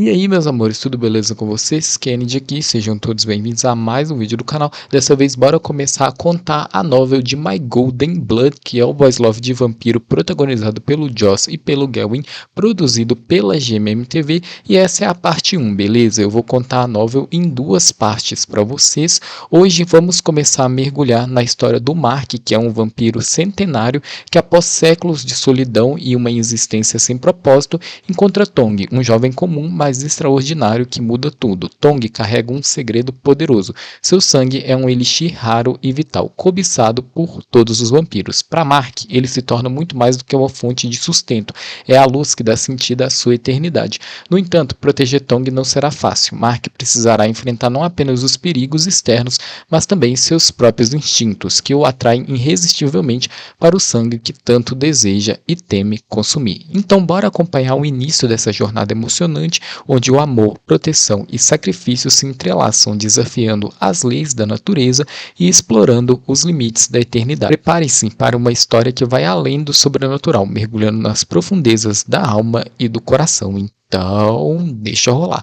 E aí, meus amores, tudo beleza com vocês? Kennedy aqui, sejam todos bem-vindos a mais um vídeo do canal. Dessa vez, bora começar a contar a novel de My Golden Blood, que é o boys love de vampiro protagonizado pelo Joss e pelo Gawyn, produzido pela GMM TV, e essa é a parte 1, beleza? Eu vou contar a novel em duas partes para vocês. Hoje vamos começar a mergulhar na história do Mark, que é um vampiro centenário que, após séculos de solidão e uma existência sem propósito, encontra Tong, um jovem comum, mas extraordinário que muda tudo. Tong carrega um segredo poderoso. Seu sangue é um elixir raro e vital, cobiçado por todos os vampiros. Para Mark, ele se torna muito mais do que uma fonte de sustento. É a luz que dá sentido à sua eternidade. No entanto, proteger Tong não será fácil. Mark precisará enfrentar não apenas os perigos externos, mas também seus próprios instintos, que o atraem irresistivelmente para o sangue que tanto deseja e teme consumir. Então, bora acompanhar o início dessa jornada emocionante, onde o amor, proteção e sacrifício se entrelaçam, desafiando as leis da natureza e explorando os limites da eternidade. Preparem-se para uma história que vai além do sobrenatural, mergulhando nas profundezas da alma e do coração. Então, deixa rolar.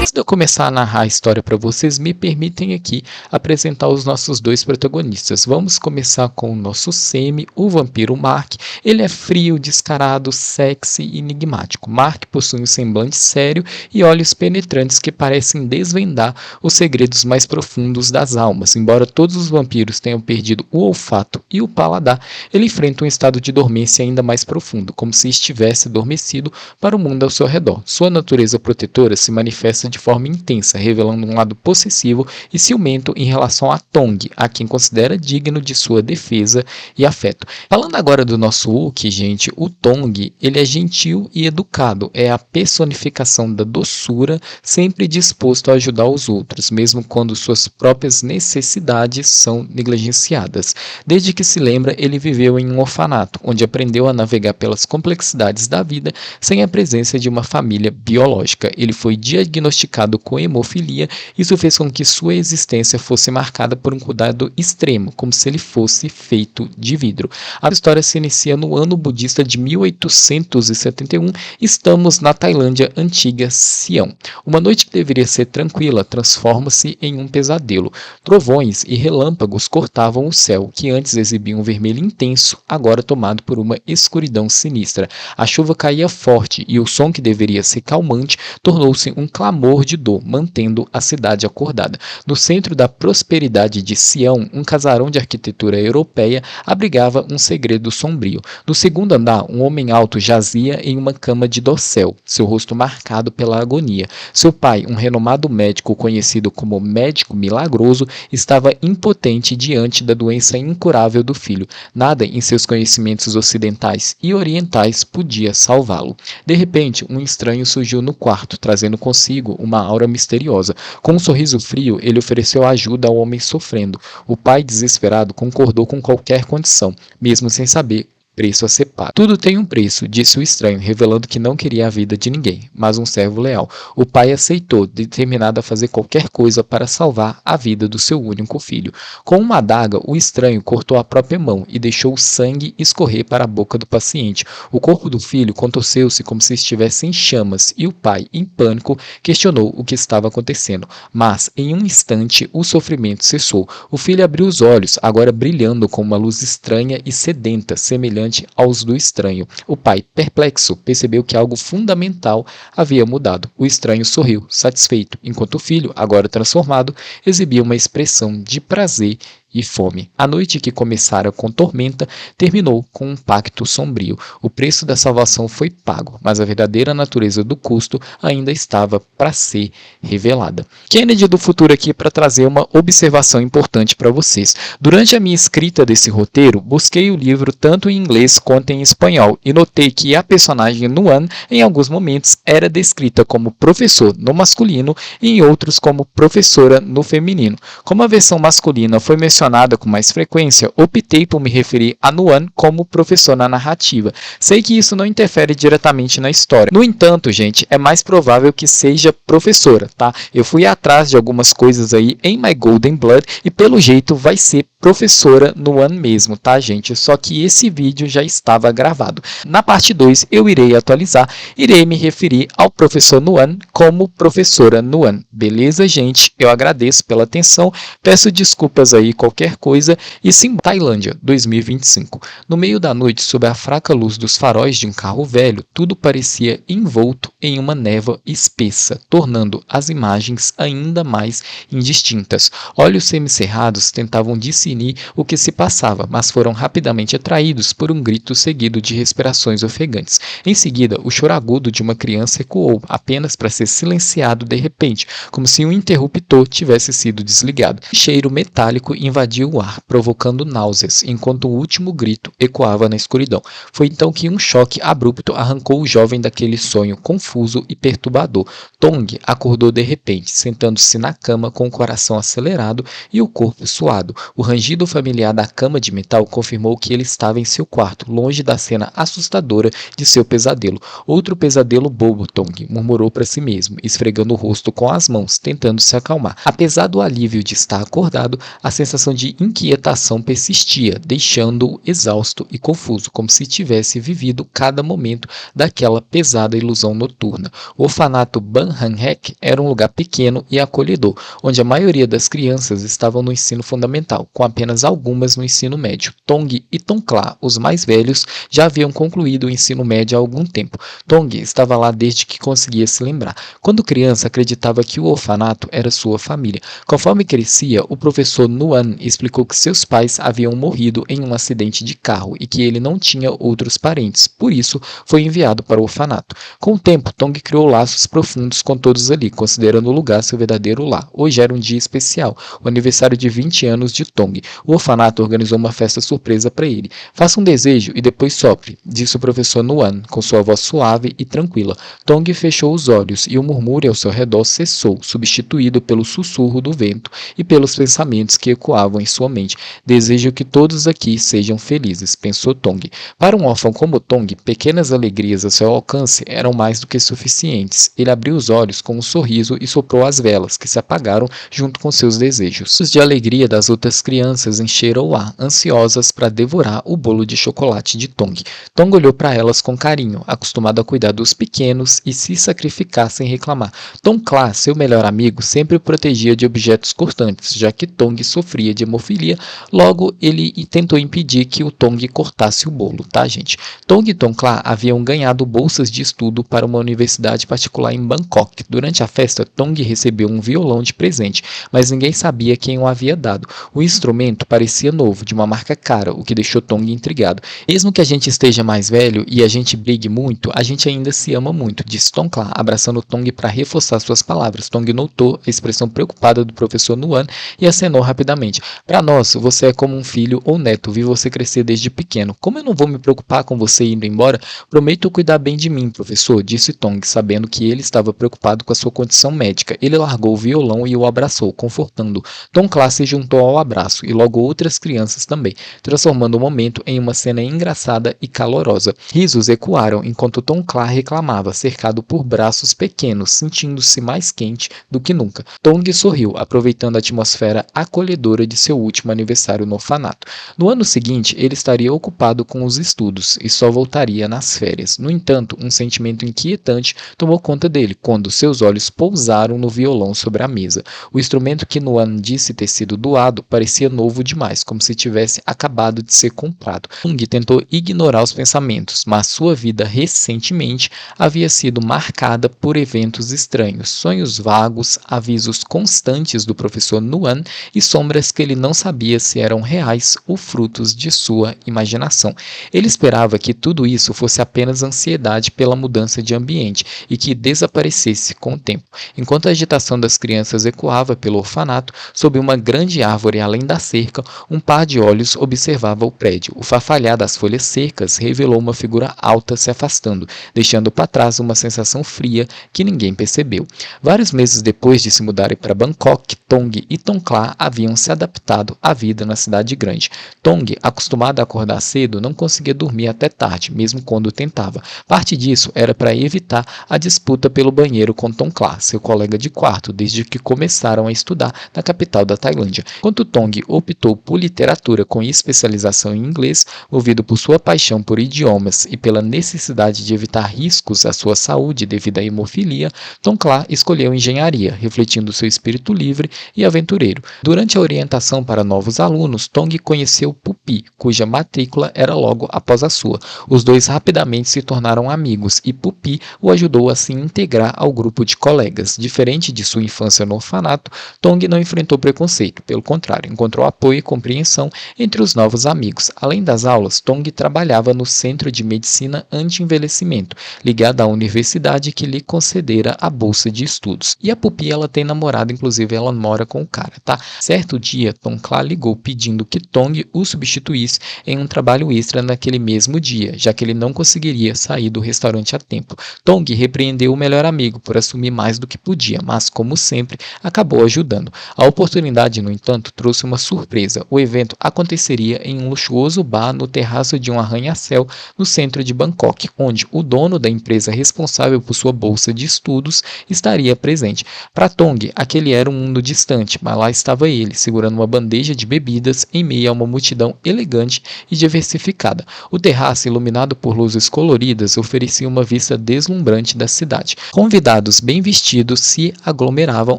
Antes de eu começar a narrar a história para vocês, me permitem aqui apresentar os nossos dois protagonistas. Vamos começar com o nosso Semi, o vampiro Mark. Ele é frio, descarado, sexy e enigmático. Mark possui um semblante sério e olhos penetrantes que parecem desvendar os segredos mais profundos das almas. Embora todos os vampiros tenham perdido o olfato e o paladar, ele enfrenta um estado de dormência ainda mais profundo, como se estivesse adormecido para o mundo ao seu redor. Sua natureza protetora se manifesta de forma intensa, revelando um lado possessivo e ciumento em relação a Tong, a quem considera digno de sua defesa e afeto. Falando agora do nosso Wookiee, gente, o Tong, ele é gentil e educado, é a personificação da doçura, sempre disposto a ajudar os outros, mesmo quando suas próprias necessidades são negligenciadas. Desde que se lembra, ele viveu em um orfanato, onde aprendeu a navegar pelas complexidades da vida sem a presença de uma família biológica. Ele foi diagnosticado com hemofilia. Isso fez com que sua existência fosse marcada por um cuidado extremo, como se ele fosse feito de vidro. A história se inicia no ano budista de 1871. Estamos na Tailândia antiga, Sião. Uma noite que deveria ser tranquila transforma-se em um pesadelo. Trovões e relâmpagos cortavam o céu, que antes exibia um vermelho intenso, agora tomado por uma escuridão sinistra. A chuva caía forte e o som que deveria ser calmante tornou-se um clamor de dor, mantendo a cidade acordada. No centro da prosperidade de Sião, um casarão de arquitetura europeia abrigava um segredo sombrio. No segundo andar, um homem alto jazia em uma cama de dossel, seu rosto marcado pela agonia. Seu pai, um renomado médico conhecido como Médico Milagroso, estava impotente diante da doença incurável do filho. Nada em seus conhecimentos ocidentais e orientais podia salvá-lo. De repente, um estranho surgiu no quarto, trazendo consigo uma aura misteriosa. Com um sorriso frio, ele ofereceu ajuda ao homem sofrendo. O pai, desesperado, concordou com qualquer condição, mesmo sem saber preço a ser pago. Tudo tem um preço, disse o estranho, revelando que não queria a vida de ninguém, mas um servo leal. O pai aceitou, determinado a fazer qualquer coisa para salvar a vida do seu único filho. Com uma adaga, o estranho cortou a própria mão e deixou o sangue escorrer para a boca do paciente. O corpo do filho contorceu-se como se estivesse em chamas e o pai, em pânico, questionou o que estava acontecendo. Mas, em um instante, o sofrimento cessou. O filho abriu os olhos, agora brilhando com uma luz estranha e sedenta, semelhante aos do estranho. O pai, perplexo, percebeu que algo fundamental havia mudado. O estranho sorriu, satisfeito, enquanto o filho, agora transformado, exibia uma expressão de prazer e fome. A noite que começara com tormenta terminou com um pacto sombrio. O preço da salvação foi pago, mas a verdadeira natureza do custo ainda estava para ser revelada. Kennedy do futuro aqui para trazer uma observação importante para vocês. Durante a minha escrita desse roteiro, busquei o livro tanto em inglês quanto em espanhol e notei que a personagem Nuan, em alguns momentos, era descrita como professor no masculino e em outros como professora no feminino. Como a versão masculina foi mencionada mencionada com mais frequência, optei por me referir a Nuan como professor na narrativa. Sei que isso não interfere diretamente na história. No entanto, gente, é mais provável que seja professora, tá? Eu fui atrás de algumas coisas aí em My Golden Blood e pelo jeito vai ser professora Nuan mesmo, tá, gente? Só que esse vídeo já estava gravado. Na parte 2 eu irei atualizar, irei me referir ao professor Nuan como professora Nuan. Beleza, gente? Eu agradeço pela atenção, peço desculpas aí qualquer coisa e sim, Tailândia, 2025. No meio da noite, sob a fraca luz dos faróis de um carro velho, tudo parecia envolto em uma névoa espessa, tornando as imagens ainda mais indistintas. Olhos semicerrados tentavam discernir o que se passava, mas foram rapidamente atraídos por um grito seguido de respirações ofegantes. Em seguida, o choro agudo de uma criança ecoou, apenas para ser silenciado de repente, como se um interruptor tivesse sido desligado. Um cheiro metálico invadiu o ar, provocando náuseas, enquanto o último grito ecoava na escuridão. Foi então que um choque abrupto arrancou o jovem daquele sonho confuso e perturbador. Tong acordou de repente, sentando-se na cama com o coração acelerado e o corpo suado. O rangido familiar da cama de metal confirmou que ele estava em seu quarto, longe da cena assustadora de seu pesadelo. Outro pesadelo bobo, Tong murmurou para si mesmo, esfregando o rosto com as mãos, tentando se acalmar. Apesar do alívio de estar acordado, a sensação de inquietação persistia, deixando-o exausto e confuso, como se tivesse vivido cada momento daquela pesada ilusão noturna. O orfanato Ban Han Hek era um lugar pequeno e acolhedor, onde a maioria das crianças estavam no ensino fundamental, com apenas algumas no ensino médio. Tong e Tongkla, os mais velhos, já haviam concluído o ensino médio há algum tempo. Tong estava lá desde que conseguia se lembrar. Quando criança, acreditava que o orfanato era sua família. Conforme crescia, o professor Nuan explicou que seus pais haviam morrido em um acidente de carro e que ele não tinha outros parentes. Por isso, foi enviado para o orfanato. Com o tempo, Tong criou laços profundos com todos ali, considerando o lugar seu verdadeiro lar. Hoje era um dia especial, o aniversário de 20 anos de Tong. O orfanato organizou uma festa surpresa para ele. Faça um desejo e depois sopre, disse o professor Nuan, com sua voz suave e tranquila. Tong fechou os olhos e o murmúrio ao seu redor cessou, substituído pelo sussurro do vento e pelos pensamentos que ecoavam em sua mente. Desejo que todos aqui sejam felizes, pensou Tong. Para um órfão como Tong, pequenas alegrias a seu alcance eram mais do que suficientes. Ele abriu os olhos com um sorriso e soprou as velas, que se apagaram junto com seus desejos. Os de alegria das outras crianças encheram o ar, ansiosas para devorar o bolo de chocolate de Tong. Tong olhou para elas com carinho, acostumado a cuidar dos pequenos e se sacrificar sem reclamar. Tongkla, seu melhor amigo, sempre o protegia de objetos cortantes, já que Tong sofria de hemofilia, logo ele tentou impedir que o Tong cortasse o bolo, tá, gente? Tong e Tongkla haviam ganhado bolsas de estudo para uma universidade particular em Bangkok. Durante a festa, Tong recebeu um violão de presente, mas ninguém sabia quem o havia dado. O instrumento parecia novo, de uma marca cara, o que deixou Tong intrigado. Mesmo que a gente esteja mais velho e a gente brigue muito, a gente ainda se ama muito, disse Tongkla, abraçando Tong para reforçar suas palavras. Tong notou a expressão preocupada do professor Nuan e acenou rapidamente. Para nós, você é como um filho ou neto, vi você crescer desde pequeno. Como eu não vou me preocupar com você indo embora, prometo cuidar bem de mim, professor, disse Tong, sabendo que ele estava preocupado com a sua condição médica. Ele largou o violão e o abraçou, confortando-o. Tongkla se juntou ao abraço e logo outras crianças também, transformando o momento em uma cena engraçada e calorosa. Risos ecoaram enquanto Tongkla reclamava, cercado por braços pequenos, sentindo-se mais quente do que nunca. Tong sorriu, aproveitando a atmosfera acolhedora de seu último aniversário no orfanato. No ano seguinte, ele estaria ocupado com os estudos e só voltaria nas férias. No entanto, um sentimento inquietante tomou conta dele quando seus olhos pousaram no violão sobre a mesa. O instrumento que Nuan disse ter sido doado parecia novo demais, como se tivesse acabado de ser comprado. Tong tentou ignorar os pensamentos, mas sua vida recentemente havia sido marcada por eventos estranhos, sonhos vagos, avisos constantes do professor Nuan e sombras que ele não sabia se eram reais ou frutos de sua imaginação. Ele esperava que tudo isso fosse apenas ansiedade pela mudança de ambiente e que desaparecesse com o tempo. Enquanto a agitação das crianças ecoava pelo orfanato, sob uma grande árvore além da cerca, um par de olhos observava o prédio. O farfalhar das folhas secas revelou uma figura alta se afastando, deixando para trás uma sensação fria que ninguém percebeu. Vários meses depois de se mudarem para Bangkok, Tong e Tongkla haviam se adaptado adaptado à vida na cidade grande. Tong, acostumado a acordar cedo, não conseguia dormir até tarde, mesmo quando tentava. Parte disso era para evitar a disputa pelo banheiro com Tongkla, seu colega de quarto, desde que começaram a estudar na capital da Tailândia. Enquanto Tong optou por literatura com especialização em inglês, movido por sua paixão por idiomas e pela necessidade de evitar riscos à sua saúde devido à hemofilia, Tongkla escolheu engenharia, refletindo seu espírito livre e aventureiro. Durante a orientação para novos alunos, Tong conheceu Pupi, cuja matrícula era logo após a sua. Os dois rapidamente se tornaram amigos e Pupi o ajudou a se integrar ao grupo de colegas. Diferente de sua infância no orfanato, Tong não enfrentou preconceito, pelo contrário, encontrou apoio e compreensão entre os novos amigos. Além das aulas, Tong trabalhava no Centro de Medicina Anti-Envelhecimento, ligado à universidade que lhe concedera a bolsa de estudos. E a Pupi, ela tem namorado, inclusive ela mora com o cara, tá? Certo dia, Tongkla ligou pedindo que Tong o substituísse em um trabalho extra naquele mesmo dia, já que ele não conseguiria sair do restaurante a tempo. Tong repreendeu o melhor amigo por assumir mais do que podia, mas, como sempre, acabou ajudando. A oportunidade, no entanto, trouxe uma surpresa. O evento aconteceria em um luxuoso bar no terraço de um arranha-céu no centro de Bangkok, onde o dono da empresa responsável por sua bolsa de estudos estaria presente. Para Tong, aquele era um mundo distante, mas lá estava ele, segurando uma bandeja de bebidas em meio a uma multidão elegante e diversificada. O terraço, iluminado por luzes coloridas, oferecia uma vista deslumbrante da cidade. Convidados bem vestidos se aglomeravam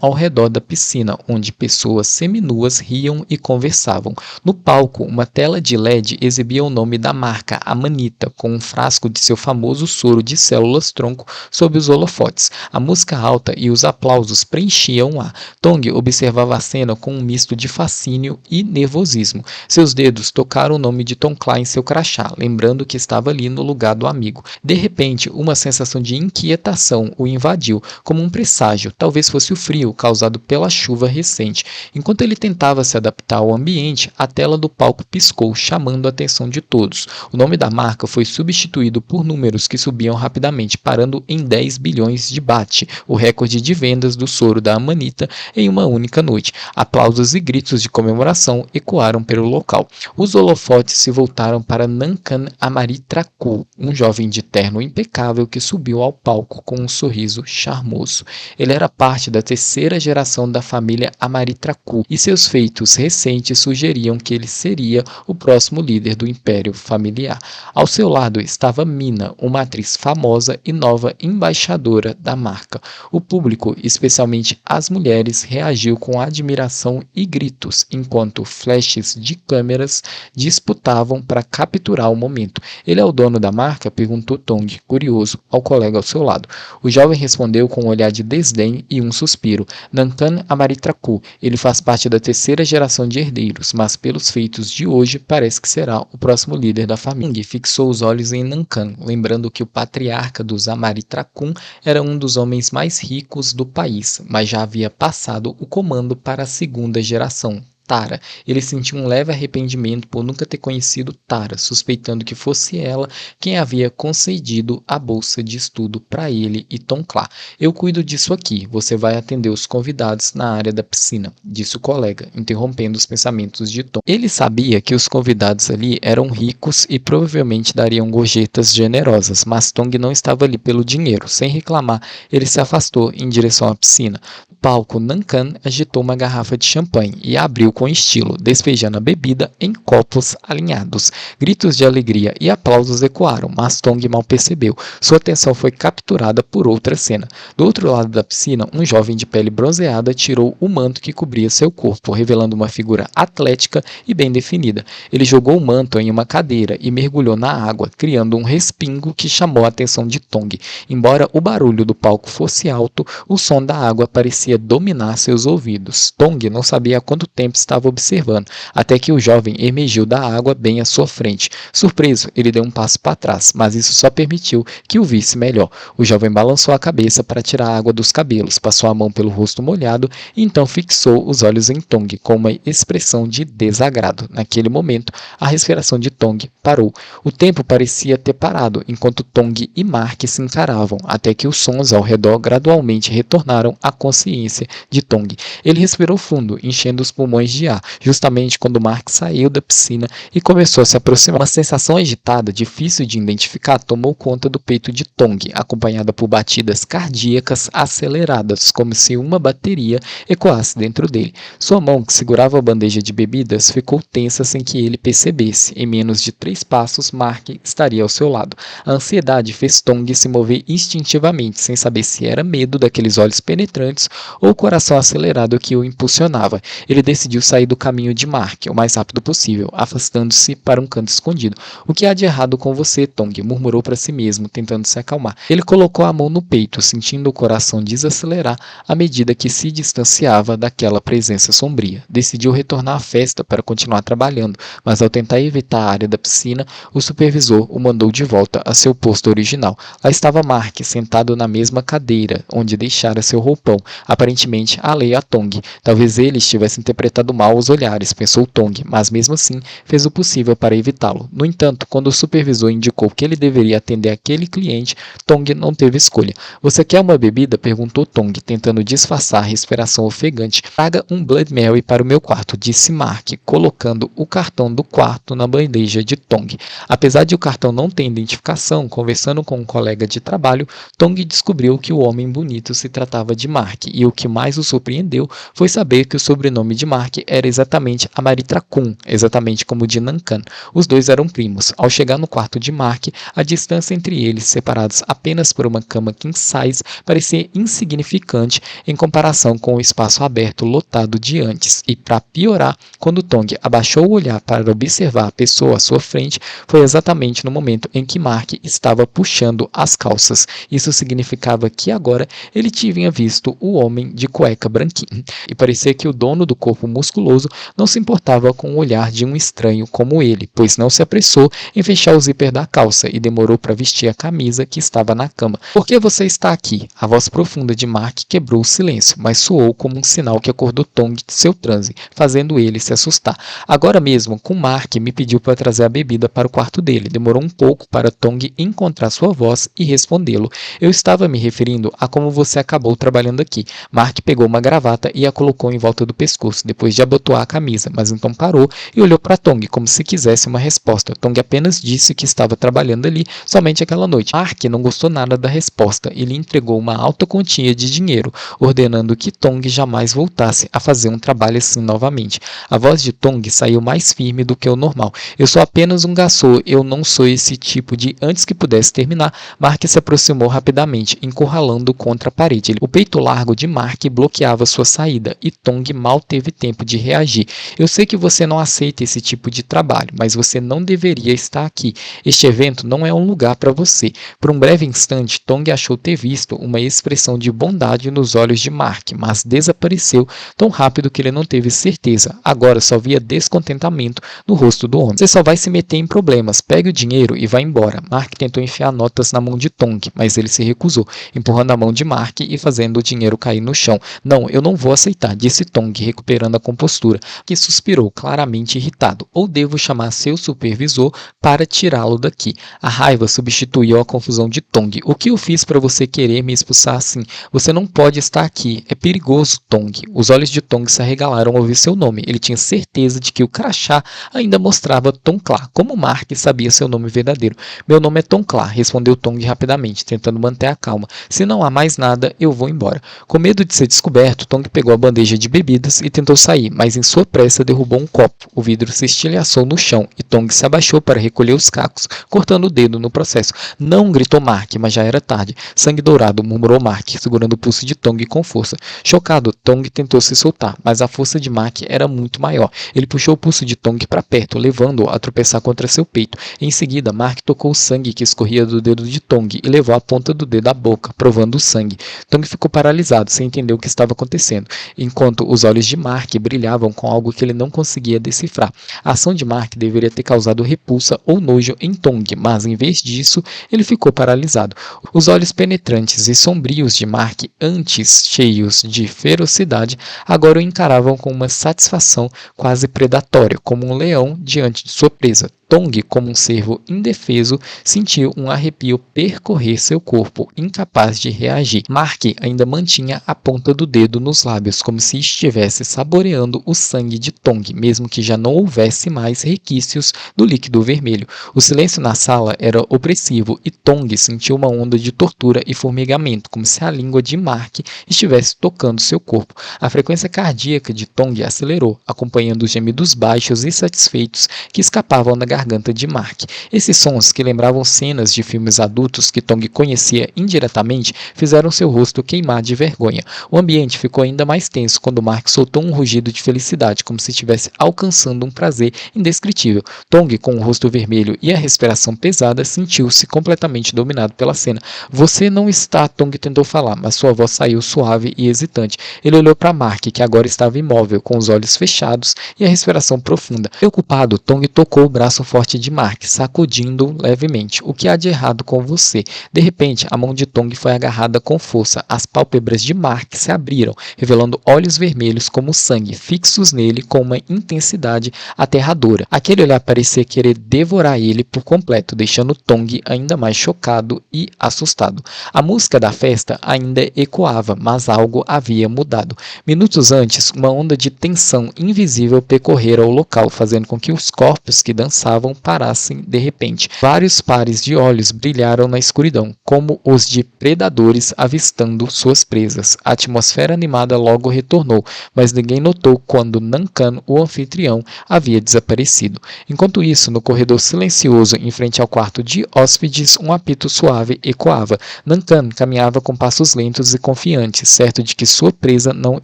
ao redor da piscina, onde pessoas seminuas riam e conversavam. No palco, uma tela de LED exibia o nome da marca, Amanita, com um frasco de seu famoso soro de células-tronco sob os holofotes. A música alta e os aplausos preenchiam o ar. Tong observava a cena com um misto de fascínio e nervosismo. Seus dedos tocaram o nome de Tongkla em seu crachá, lembrando que estava ali no lugar do amigo. De repente, uma sensação de inquietação o invadiu, como um presságio, talvez fosse o frio causado pela chuva recente. Enquanto ele tentava se adaptar ao ambiente, a tela do palco piscou, chamando a atenção de todos. O nome da marca foi substituído por números que subiam rapidamente, parando em 10 bilhões de baht, o recorde de vendas do soro da Amanita em uma única noite. Aplausos e gritos de comemoração ecoaram pelo local. Os holofotes se voltaram para Nankan Amaritraku, um jovem de terno impecável que subiu ao palco com um sorriso charmoso. Ele era parte da terceira geração da família Amaritraku e seus feitos recentes sugeriam que ele seria o próximo líder do império familiar. Ao seu lado estava Mina, uma atriz famosa e nova embaixadora da marca. O público, especialmente as mulheres, reagiu com admiração e gritos, enquanto flashes de câmeras disputavam para capturar o momento. "Ele é o dono da marca?", perguntou Tong, curioso, ao colega ao seu lado. O jovem respondeu com um olhar de desdém e um suspiro. "Nankan Amaritraku. Ele faz parte da terceira geração de herdeiros, mas pelos feitos de hoje parece que será o próximo líder da família." Tong fixou os olhos em Nankan, lembrando que o patriarca dos Amaritraku era um dos homens mais ricos do país, mas já havia passado o comando para a segunda geração, Tara. Ele sentiu um leve arrependimento por nunca ter conhecido Tara, suspeitando que fosse ela quem havia concedido a bolsa de estudo para ele e Tongkla. "Eu cuido disso aqui, você vai atender os convidados na área da piscina", disse o colega, interrompendo os pensamentos de Tong. Ele sabia que os convidados ali eram ricos e provavelmente dariam gorjetas generosas, mas Tong não estava ali pelo dinheiro. Sem reclamar, ele se afastou em direção à piscina. No palco, Nankan agitou uma garrafa de champanhe e abriu com estilo, despejando a bebida em copos alinhados. Gritos de alegria e aplausos ecoaram, mas Tong mal percebeu. Sua atenção foi capturada por outra cena. Do outro lado da piscina, um jovem de pele bronzeada tirou o manto que cobria seu corpo, revelando uma figura atlética e bem definida. Ele jogou o manto em uma cadeira e mergulhou na água, criando um respingo que chamou a atenção de Tong. Embora o barulho do palco fosse alto, o som da água parecia dominar seus ouvidos. Tong não sabia há quanto tempo estava observando, até que o jovem emergiu da água bem à sua frente. Surpreso, ele deu um passo para trás, mas isso só permitiu que o visse melhor. O jovem balançou a cabeça para tirar a água dos cabelos, passou a mão pelo rosto molhado e então fixou os olhos em Tong com uma expressão de desagrado. Naquele momento, a respiração de Tong parou. O tempo parecia ter parado, enquanto Tong e Mark se encaravam, até que os sons ao redor gradualmente retornaram à consciência de Tong. Ele respirou fundo, enchendo os pulmões de de ar, justamente quando Mark saiu da piscina e começou a se aproximar. Uma sensação agitada, difícil de identificar, tomou conta do peito de Tong, acompanhada por batidas cardíacas aceleradas, como se uma bateria ecoasse dentro dele. Sua mão, que segurava a bandeja de bebidas, ficou tensa sem que ele percebesse. Em menos de 3 passos, Mark estaria ao seu lado. A ansiedade fez Tong se mover instintivamente, sem saber se era medo daqueles olhos penetrantes ou o coração acelerado que o impulsionava. Ele decidiu sair do caminho de Mark o mais rápido possível, afastando-se para um canto escondido. "O que há de errado com você, Tong?", murmurou para si mesmo, tentando se acalmar. Ele colocou a mão no peito, sentindo o coração desacelerar à medida que se distanciava daquela presença sombria. Decidiu retornar à festa para continuar trabalhando, mas ao tentar evitar a área da piscina, o supervisor o mandou de volta a seu posto original. Lá estava Mark, sentado na mesma cadeira onde deixara seu roupão, aparentemente alheio a Tong. Talvez ele estivesse interpretado mal os olhares, pensou Tong, mas mesmo assim fez o possível para evitá-lo. No entanto, quando o supervisor indicou que ele deveria atender aquele cliente, Tong não teve escolha. "Você quer uma bebida?", perguntou Tong, tentando disfarçar a respiração ofegante. "Traga um Blood Mary para o meu quarto", disse Mark, colocando o cartão do quarto na bandeja de Tong. Apesar de o cartão não ter identificação, conversando com um colega de trabalho, Tong descobriu que o homem bonito se tratava de Mark, e o que mais o surpreendeu foi saber que o sobrenome de Mark era exatamente Amrita Kun, exatamente como o de Nankan. Os dois eram primos. Ao chegar no quarto de Mark, a distância entre eles, separados apenas por uma cama king size, parecia insignificante em comparação com o espaço aberto lotado de antes. E, para piorar, quando Tong abaixou o olhar para observar a pessoa à sua frente, foi exatamente no momento em que Mark estava puxando as calças. Isso significava que agora ele tinha visto o homem de cueca branquinha, e parecia que o dono do corpo musculoso não se importava com o olhar de um estranho como ele, pois não se apressou em fechar o zíper da calça e demorou para vestir a camisa que estava na cama. "Por que você está aqui?", a voz profunda de Mark quebrou o silêncio, mas soou como um sinal que acordou Tong de seu transe, fazendo ele se assustar. "Agora mesmo, com Mark me pediu para trazer a bebida para o quarto dele." Demorou um pouco para Tong encontrar sua voz e respondê-lo. "Eu estava me referindo a como você acabou trabalhando aqui." Mark pegou uma gravata e a colocou em volta do pescoço, depois de abotoar a camisa, mas então parou e olhou para Tong como se quisesse uma resposta. Tong apenas disse que estava trabalhando ali somente aquela noite. Mark não gostou nada da resposta e lhe entregou uma alta quantia de dinheiro, ordenando que Tong jamais voltasse a fazer um trabalho assim novamente. A voz de Tong saiu mais firme do que o normal. "Eu sou apenas um garçom, eu não sou esse tipo de..." Antes que pudesse terminar, Mark se aproximou rapidamente, encurralando contra a parede. O peito largo de Mark bloqueava sua saída, e Tong mal teve tempo de reagir. "Eu sei que você não aceita esse tipo de trabalho, mas você não deveria estar aqui. Este evento não é um lugar para você." Por um breve instante, Tong achou ter visto uma expressão de bondade nos olhos de Mark, mas desapareceu tão rápido que ele não teve certeza. Agora só via descontentamento no rosto do homem. "Você só vai se meter em problemas. Pegue o dinheiro e vá embora." Mark tentou enfiar notas na mão de Tong, mas ele se recusou, empurrando a mão de Mark e fazendo o dinheiro cair no chão. "Não, eu não vou aceitar", disse Tong, recuperando a compostura, que suspirou, claramente irritado. "Ou devo chamar seu supervisor para tirá-lo daqui." A raiva substituiu a confusão de Tong. "O que eu fiz para você querer me expulsar assim? Você não pode estar aqui. É perigoso, Tong." Os olhos de Tong se arregalaram ao ouvir seu nome. Ele tinha certeza de que o crachá ainda mostrava Tom Clar. Como Mark sabia seu nome verdadeiro? "Meu nome é Tom Clar", respondeu Tong rapidamente, tentando manter a calma. "Se não há mais nada, eu vou embora." Com medo de ser descoberto, Tong pegou a bandeja de bebidas e tentou sair, mas em sua pressa derrubou um copo. O vidro se estilhaçou no chão e Tong se abaixou para recolher os cacos, cortando o dedo no processo. "Não!", gritou Mark, mas já era tarde. "Sangue dourado", murmurou Mark, segurando o pulso de Tong com força. Chocado, Tong tentou se soltar, mas a força de Mark era muito maior. Ele puxou o pulso de Tong para perto, levando-o a tropeçar contra seu peito. Em seguida, Mark tocou o sangue que escorria do dedo de Tong e levou a ponta do dedo à boca, provando o sangue. Tong ficou paralisado, sem entender o que estava acontecendo, enquanto os olhos de Mark brilhavam com algo que ele não conseguia decifrar. A ação de Mark deveria ter causado repulsa ou nojo em Tong, mas em vez disso, ele ficou paralisado. Os olhos penetrantes e sombrios de Mark, antes cheios de ferocidade, agora o encaravam com uma satisfação quase predatória, como um leão diante de sua presa. Tong, como um cervo indefeso, sentiu um arrepio percorrer seu corpo, incapaz de reagir. Mark ainda mantinha a ponta do dedo nos lábios, como se estivesse saboreando saboreando o sangue de Tong, mesmo que já não houvesse mais requisitos do líquido vermelho. O silêncio na sala era opressivo e Tong sentiu uma onda de tortura e formigamento, como se a língua de Mark estivesse tocando seu corpo. A frequência cardíaca de Tong acelerou, acompanhando os gemidos baixos e satisfeitos que escapavam da garganta de Mark. Esses sons, que lembravam cenas de filmes adultos que Tong conhecia indiretamente, fizeram seu rosto queimar de vergonha. O ambiente ficou ainda mais tenso quando Mark soltou um rugido de felicidade, como se estivesse alcançando um prazer indescritível. Tong, com o rosto vermelho e a respiração pesada, sentiu-se completamente dominado pela cena. "Você não está", Tong tentou falar, mas sua voz saiu suave e hesitante. Ele olhou para Mark, que agora estava imóvel, com os olhos fechados e a respiração profunda. Preocupado, Tong tocou o braço forte de Mark, sacudindo-o levemente. "O que há de errado com você?" De repente, a mão de Tong foi agarrada com força. As pálpebras de Mark se abriram, revelando olhos vermelhos como sangue, fixos nele com uma intensidade aterradora. Aquele olhar parecia querer devorar ele por completo, deixando Tong ainda mais chocado e assustado. A música da festa ainda ecoava, mas algo havia mudado. Minutos antes, uma onda de tensão invisível percorrera o local, fazendo com que os corpos que dançavam parassem de repente. Vários pares de olhos brilharam na escuridão, como os de predadores avistando suas presas. A atmosfera animada logo retornou, mas ninguém notou quando Nankan, o anfitrião, havia desaparecido. Enquanto isso, no corredor silencioso em frente ao quarto de hóspedes, um apito suave ecoava. Nankan caminhava com passos lentos e confiantes, certo de que sua presa não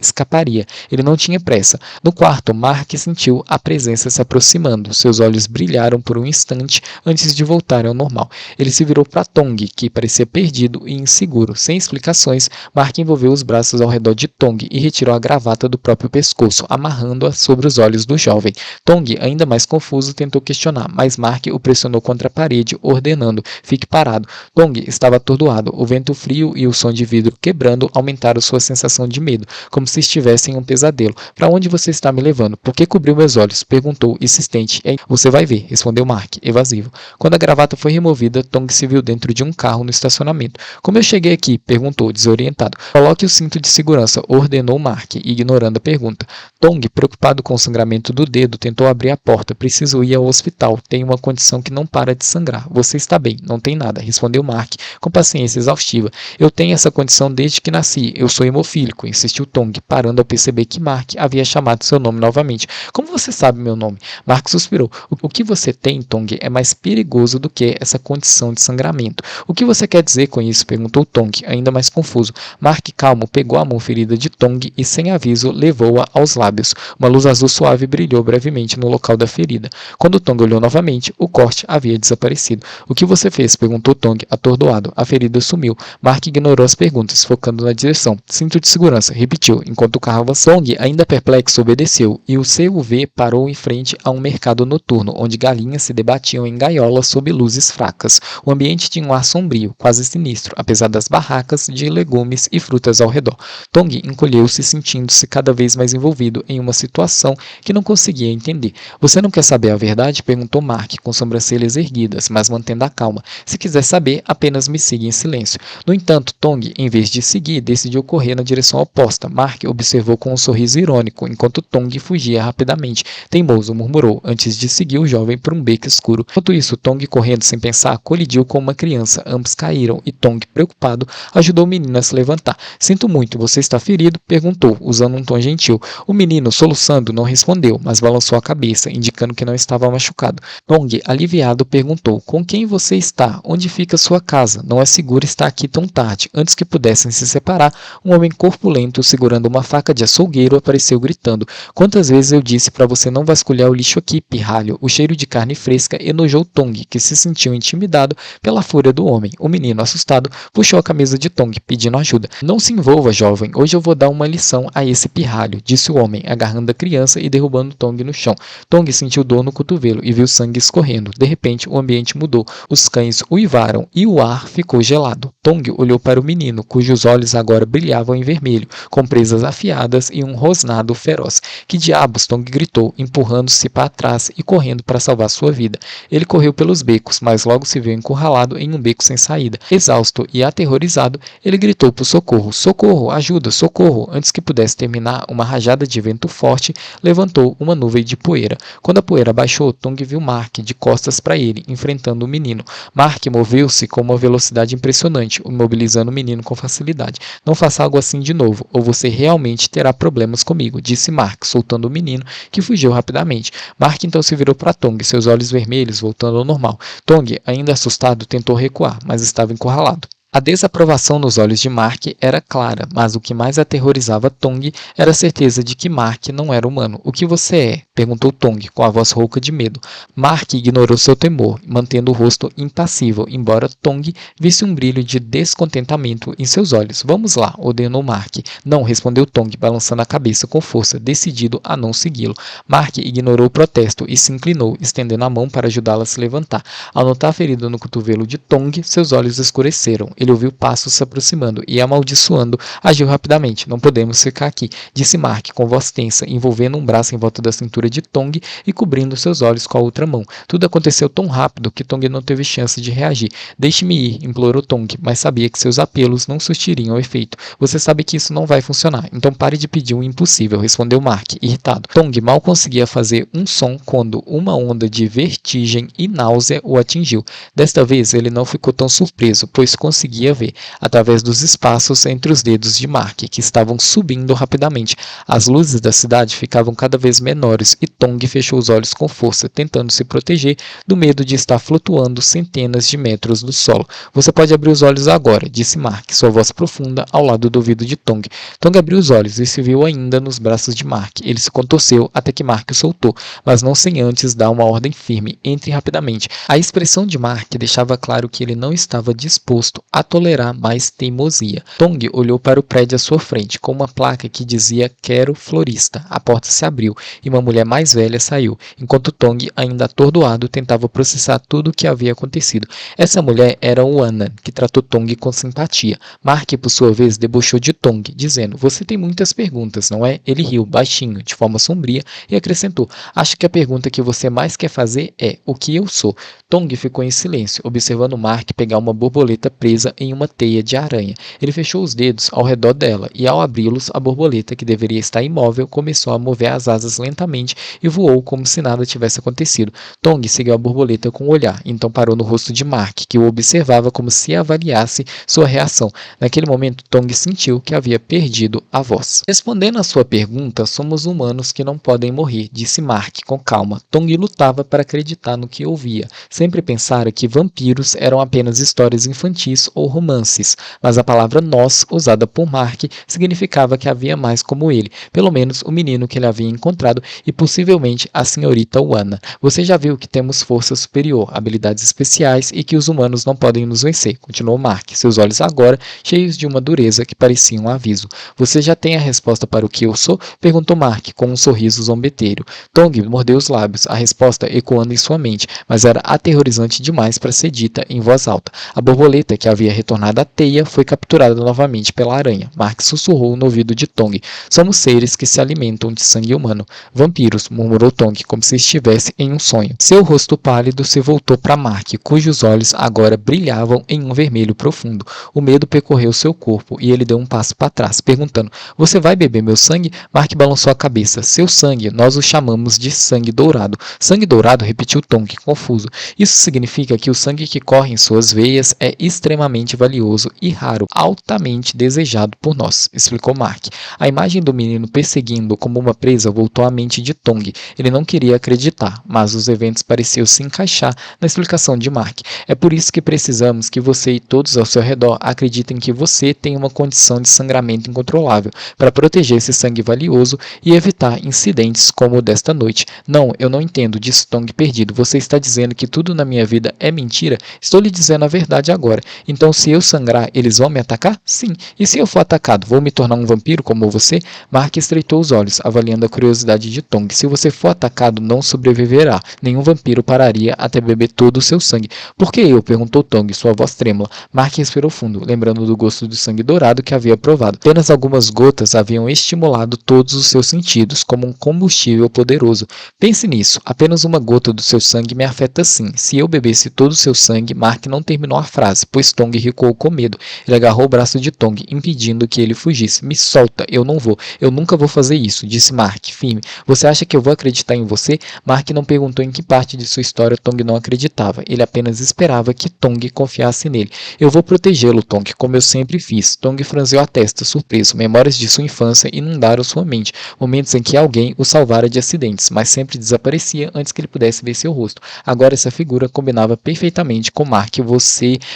escaparia. Ele não tinha pressa. No quarto, Mark sentiu a presença se aproximando. Seus olhos brilharam por um instante antes de voltarem ao normal. Ele se virou para Tong, que parecia perdido e inseguro. Sem explicações, Mark envolveu os braços ao redor de Tong e retirou a gravata do próprio pescoço, amarrando-a sobre os olhos do jovem. Tong, ainda mais confuso, tentou questionar, mas Mark o pressionou contra a parede, ordenando: "Fique parado." Tong estava atordoado. O vento frio e o som de vidro quebrando aumentaram sua sensação de medo, como se estivesse em um pesadelo. "Para onde você está me levando? Por que cobriu meus olhos?" perguntou, insistente. "Você vai ver", respondeu Mark, evasivo. Quando a gravata foi removida, Tong se viu dentro de um carro no estacionamento. "Como eu cheguei aqui?" perguntou, desorientado. "Coloque o cinto de segurança", ordenou Mark, ignorando a pergunta. Tong, preocupado com o sangramento do dedo, tentou abrir a porta. "Preciso ir ao hospital. Tenho uma condição que não para de sangrar." "Você está bem, não tem nada", respondeu Mark, com paciência exaustiva. "Eu tenho essa condição desde que nasci. Eu sou hemofílico", insistiu Tong, parando ao perceber que Mark havia chamado seu nome novamente. "Como você sabe meu nome?" Mark suspirou. O que você tem, Tong, é mais perigoso do que essa condição de sangramento." "O que você quer dizer com isso?" perguntou Tong, ainda mais confuso. Mark, calmo, pegou a mão ferida de Tong e, sem aviso, levou-a aos lábios. Uma luz azul suave brilhou brevemente no local da ferida. Quando Tong olhou novamente, o corte havia desaparecido. "O que você fez?" perguntou Tong, atordoado. A ferida sumiu. Mark ignorou as perguntas, focando na direção. "Cinto de segurança", repetiu, enquanto o carro avançava. Tong, ainda perplexo, obedeceu, e o CUV parou em frente a um mercado noturno, onde galinhas se debatiam em gaiolas sob luzes fracas. O ambiente tinha um ar sombrio, quase sinistro, apesar das barracas de legumes e frutas ao redor. Tong encolheu-se, sentindo-se cada vez mais envolvido em uma situação que não conseguia entender. "Você não quer saber a verdade?" perguntou Mark, com sobrancelhas erguidas, mas mantendo a calma. "Se quiser saber, apenas me siga em silêncio." No entanto, Tong, em vez de seguir, decidiu correr na direção oposta. Mark observou com um sorriso irônico, enquanto Tong fugia rapidamente. "Teimoso", murmurou, antes de seguir o jovem por um beco escuro. Enquanto isso, Tong, correndo sem pensar, colidiu com uma criança. Ambos caíram e Tong, preocupado, ajudou o menino a se levantar. "Sinto muito, você está ferido?" perguntou, usando um tom gentil. O menino, soluçando, não respondeu, mas balançou a cabeça, indicando que não estava machucado. Tong, aliviado, perguntou: "Com quem você está? Onde fica sua casa? Não é seguro estar aqui tão tarde." Antes que pudessem se separar, um homem corpulento, segurando uma faca de açougueiro, apareceu gritando: "Quantas vezes eu disse para você não vasculhar o lixo aqui, pirralho?" O cheiro de carne fresca enojou Tong, que se sentiu intimidado pela fúria do homem. O menino, assustado, puxou a camisa de Tong, pedindo ajuda. "Não se envolva, jovem. Hoje eu vou dar uma lição a esse pirralho", disse o homem, agarrando a criança e derrubando Tong no chão. Tong sentiu dor no cotovelo e viu sangue escorrendo. De repente, o ambiente mudou. Os cães uivaram e o ar ficou gelado. Tong olhou para o menino, cujos olhos agora brilhavam em vermelho, com presas afiadas e um rosnado feroz. "Que diabos?" Tong gritou, empurrando-se para trás e correndo para salvar sua vida. Ele correu pelos becos, mas logo se viu encurralado em um beco sem saída. Exausto e aterrorizado, ele gritou por socorro. "Socorro! Ajuda! Socorro!" Antes que pudesse terminar, uma rajada rajada de vento forte levantou uma nuvem de poeira. Quando a poeira baixou, Tong viu Mark de costas para ele, enfrentando o menino. Mark moveu-se com uma velocidade impressionante, imobilizando o menino com facilidade. Não faça algo assim de novo, ou você realmente terá problemas comigo, disse Mark, soltando o menino, que fugiu rapidamente. Mark então se virou para Tong, seus olhos vermelhos voltando ao normal. Tong, ainda assustado, tentou recuar, mas estava encurralado. A desaprovação nos olhos de Mark era clara, mas o que mais aterrorizava Tong era a certeza de que Mark não era humano. O que você é? Perguntou Tong, com a voz rouca de medo. Mark ignorou seu temor, mantendo o rosto impassível, embora Tong visse um brilho de descontentamento em seus olhos. Vamos lá, ordenou Mark. Não, respondeu Tong, balançando a cabeça com força, decidido a não segui-lo. Mark ignorou o protesto e se inclinou, estendendo a mão para ajudá-la a se levantar. Ao notar a ferida no cotovelo de Tong, seus olhos escureceram. Ele ouviu passos se aproximando e, amaldiçoando, agiu rapidamente. Não podemos ficar aqui, disse Mark, com voz tensa, envolvendo um braço em volta da cintura de Tong e cobrindo seus olhos com a outra mão. Tudo aconteceu tão rápido que Tong não teve chance de reagir. Deixe-me ir, implorou Tong, mas sabia que seus apelos não surtiriam efeito. Você sabe que isso não vai funcionar, então pare de pedir o impossível, respondeu Mark, irritado. Tong mal conseguia fazer um som quando uma onda de vertigem e náusea o atingiu. Desta vez ele não ficou tão surpreso, pois conseguia ver, através dos espaços entre os dedos de Mark, que estavam subindo rapidamente. As luzes da cidade ficavam cada vez menores e Tong fechou os olhos com força, tentando se proteger do medo de estar flutuando centenas de metros do solo. Você pode abrir os olhos agora, disse Mark, sua voz profunda ao lado do ouvido de Tong. Tong abriu os olhos e se viu ainda nos braços de Mark. Ele se contorceu até que Mark o soltou, mas não sem antes dar uma ordem firme. Entre rapidamente. A expressão de Mark deixava claro que ele não estava disposto a tolerar mais teimosia. Tong olhou para o prédio à sua frente, com uma placa que dizia "Quero florista". A porta se abriu e uma mulher mais velha saiu, enquanto Tong, ainda atordoado, tentava processar tudo o que havia acontecido. Essa mulher era Wanna, que tratou Tong com simpatia. Mark, por sua vez, debochou de Tong, dizendo: "Você tem muitas perguntas, não é?" Ele riu, baixinho, de forma sombria, e acrescentou: "Acho que a pergunta que você mais quer fazer é: o que eu sou?" Tong ficou em silêncio, observando Mark pegar uma borboleta presa em uma teia de aranha. Ele fechou os dedos ao redor dela e, ao abri-los, a borboleta, que deveria estar imóvel, começou a mover as asas lentamente e voou como se nada tivesse acontecido. Tong seguiu a borboleta com o olhar, então parou no rosto de Mark, que o observava como se avaliasse sua reação. Naquele momento, Tong sentiu que havia perdido a voz. Respondendo à sua pergunta, somos humanos que não podem morrer, disse Mark com calma. Tong lutava para acreditar no que ouvia. Sempre pensara que vampiros eram apenas histórias infantis ou romances, mas a palavra nós, usada por Mark, significava que havia mais como ele, pelo menos o menino que ele havia encontrado e possivelmente a senhorita Wanna. Você já viu que temos força superior, habilidades especiais e que os humanos não podem nos vencer, continuou Mark, seus olhos agora cheios de uma dureza que parecia um aviso. Você já tem a resposta para o que eu sou? Perguntou Mark com um sorriso zombeteiro. Tong mordeu os lábios, a resposta ecoando em sua mente, mas era aterrorizante demais para ser dita em voz alta. A borboleta, que havia retornado à teia, foi capturada novamente pela aranha. Mark sussurrou no ouvido de Tong: "Somos seres que se alimentam de sangue humano." "Vampiros", murmurou Tong, como se estivesse em um sonho. Seu rosto pálido se voltou para Mark, cujos olhos agora brilhavam em um vermelho profundo. O medo percorreu seu corpo e ele deu um passo para trás, perguntando: "Você vai beber meu sangue?" Mark balançou a cabeça. "Seu sangue, nós o chamamos de sangue dourado." "Sangue dourado?" repetiu Tong, confuso. "Isso significa que o sangue que corre em suas veias é extremamente valioso e raro, altamente desejado por nós", explicou Mark. A imagem do menino perseguindo como uma presa voltou à mente de Tong. Ele não queria acreditar, mas os eventos pareciam se encaixar na explicação de Mark. "É por isso que precisamos que você e todos ao seu redor acreditem que você tem uma condição de sangramento incontrolável, para proteger esse sangue valioso e evitar incidentes como o desta noite." "Não, eu não entendo", disse Tong perdido. "Você está dizendo que tudo na minha vida é mentira?" "Estou lhe dizendo a verdade agora. Então, se eu sangrar, eles vão me atacar?" "Sim." "E se eu for atacado, vou me tornar um vampiro como você?" Mark estreitou os olhos, avaliando a curiosidade de Tong. "Se você for atacado, não sobreviverá. Nenhum vampiro pararia até beber todo o seu sangue." "Por que eu?" perguntou Tong, sua voz trêmula. Mark respirou fundo, lembrando do gosto do sangue dourado que havia provado. Apenas algumas gotas haviam estimulado todos os seus sentidos, como um combustível poderoso. "Pense nisso. Apenas uma gota do seu sangue me afeta sim. Se eu bebesse todo o seu sangue..." Mark não terminou a frase, pois Tong Tong recuou com medo. Ele agarrou o braço de Tong, impedindo que ele fugisse. Me solta, eu não vou. Eu nunca vou fazer isso, disse Mark, firme. Você acha que eu vou acreditar em você? Mark não perguntou em que parte de sua história Tong não acreditava. Ele apenas esperava que Tong confiasse nele. Eu vou protegê-lo, Tong, como eu sempre fiz. Tong franziu a testa, surpreso. Memórias de sua infância inundaram sua mente. Momentos em que alguém o salvara de acidentes, mas sempre desaparecia antes que ele pudesse ver seu rosto. Agora essa figura combinava perfeitamente com Mark.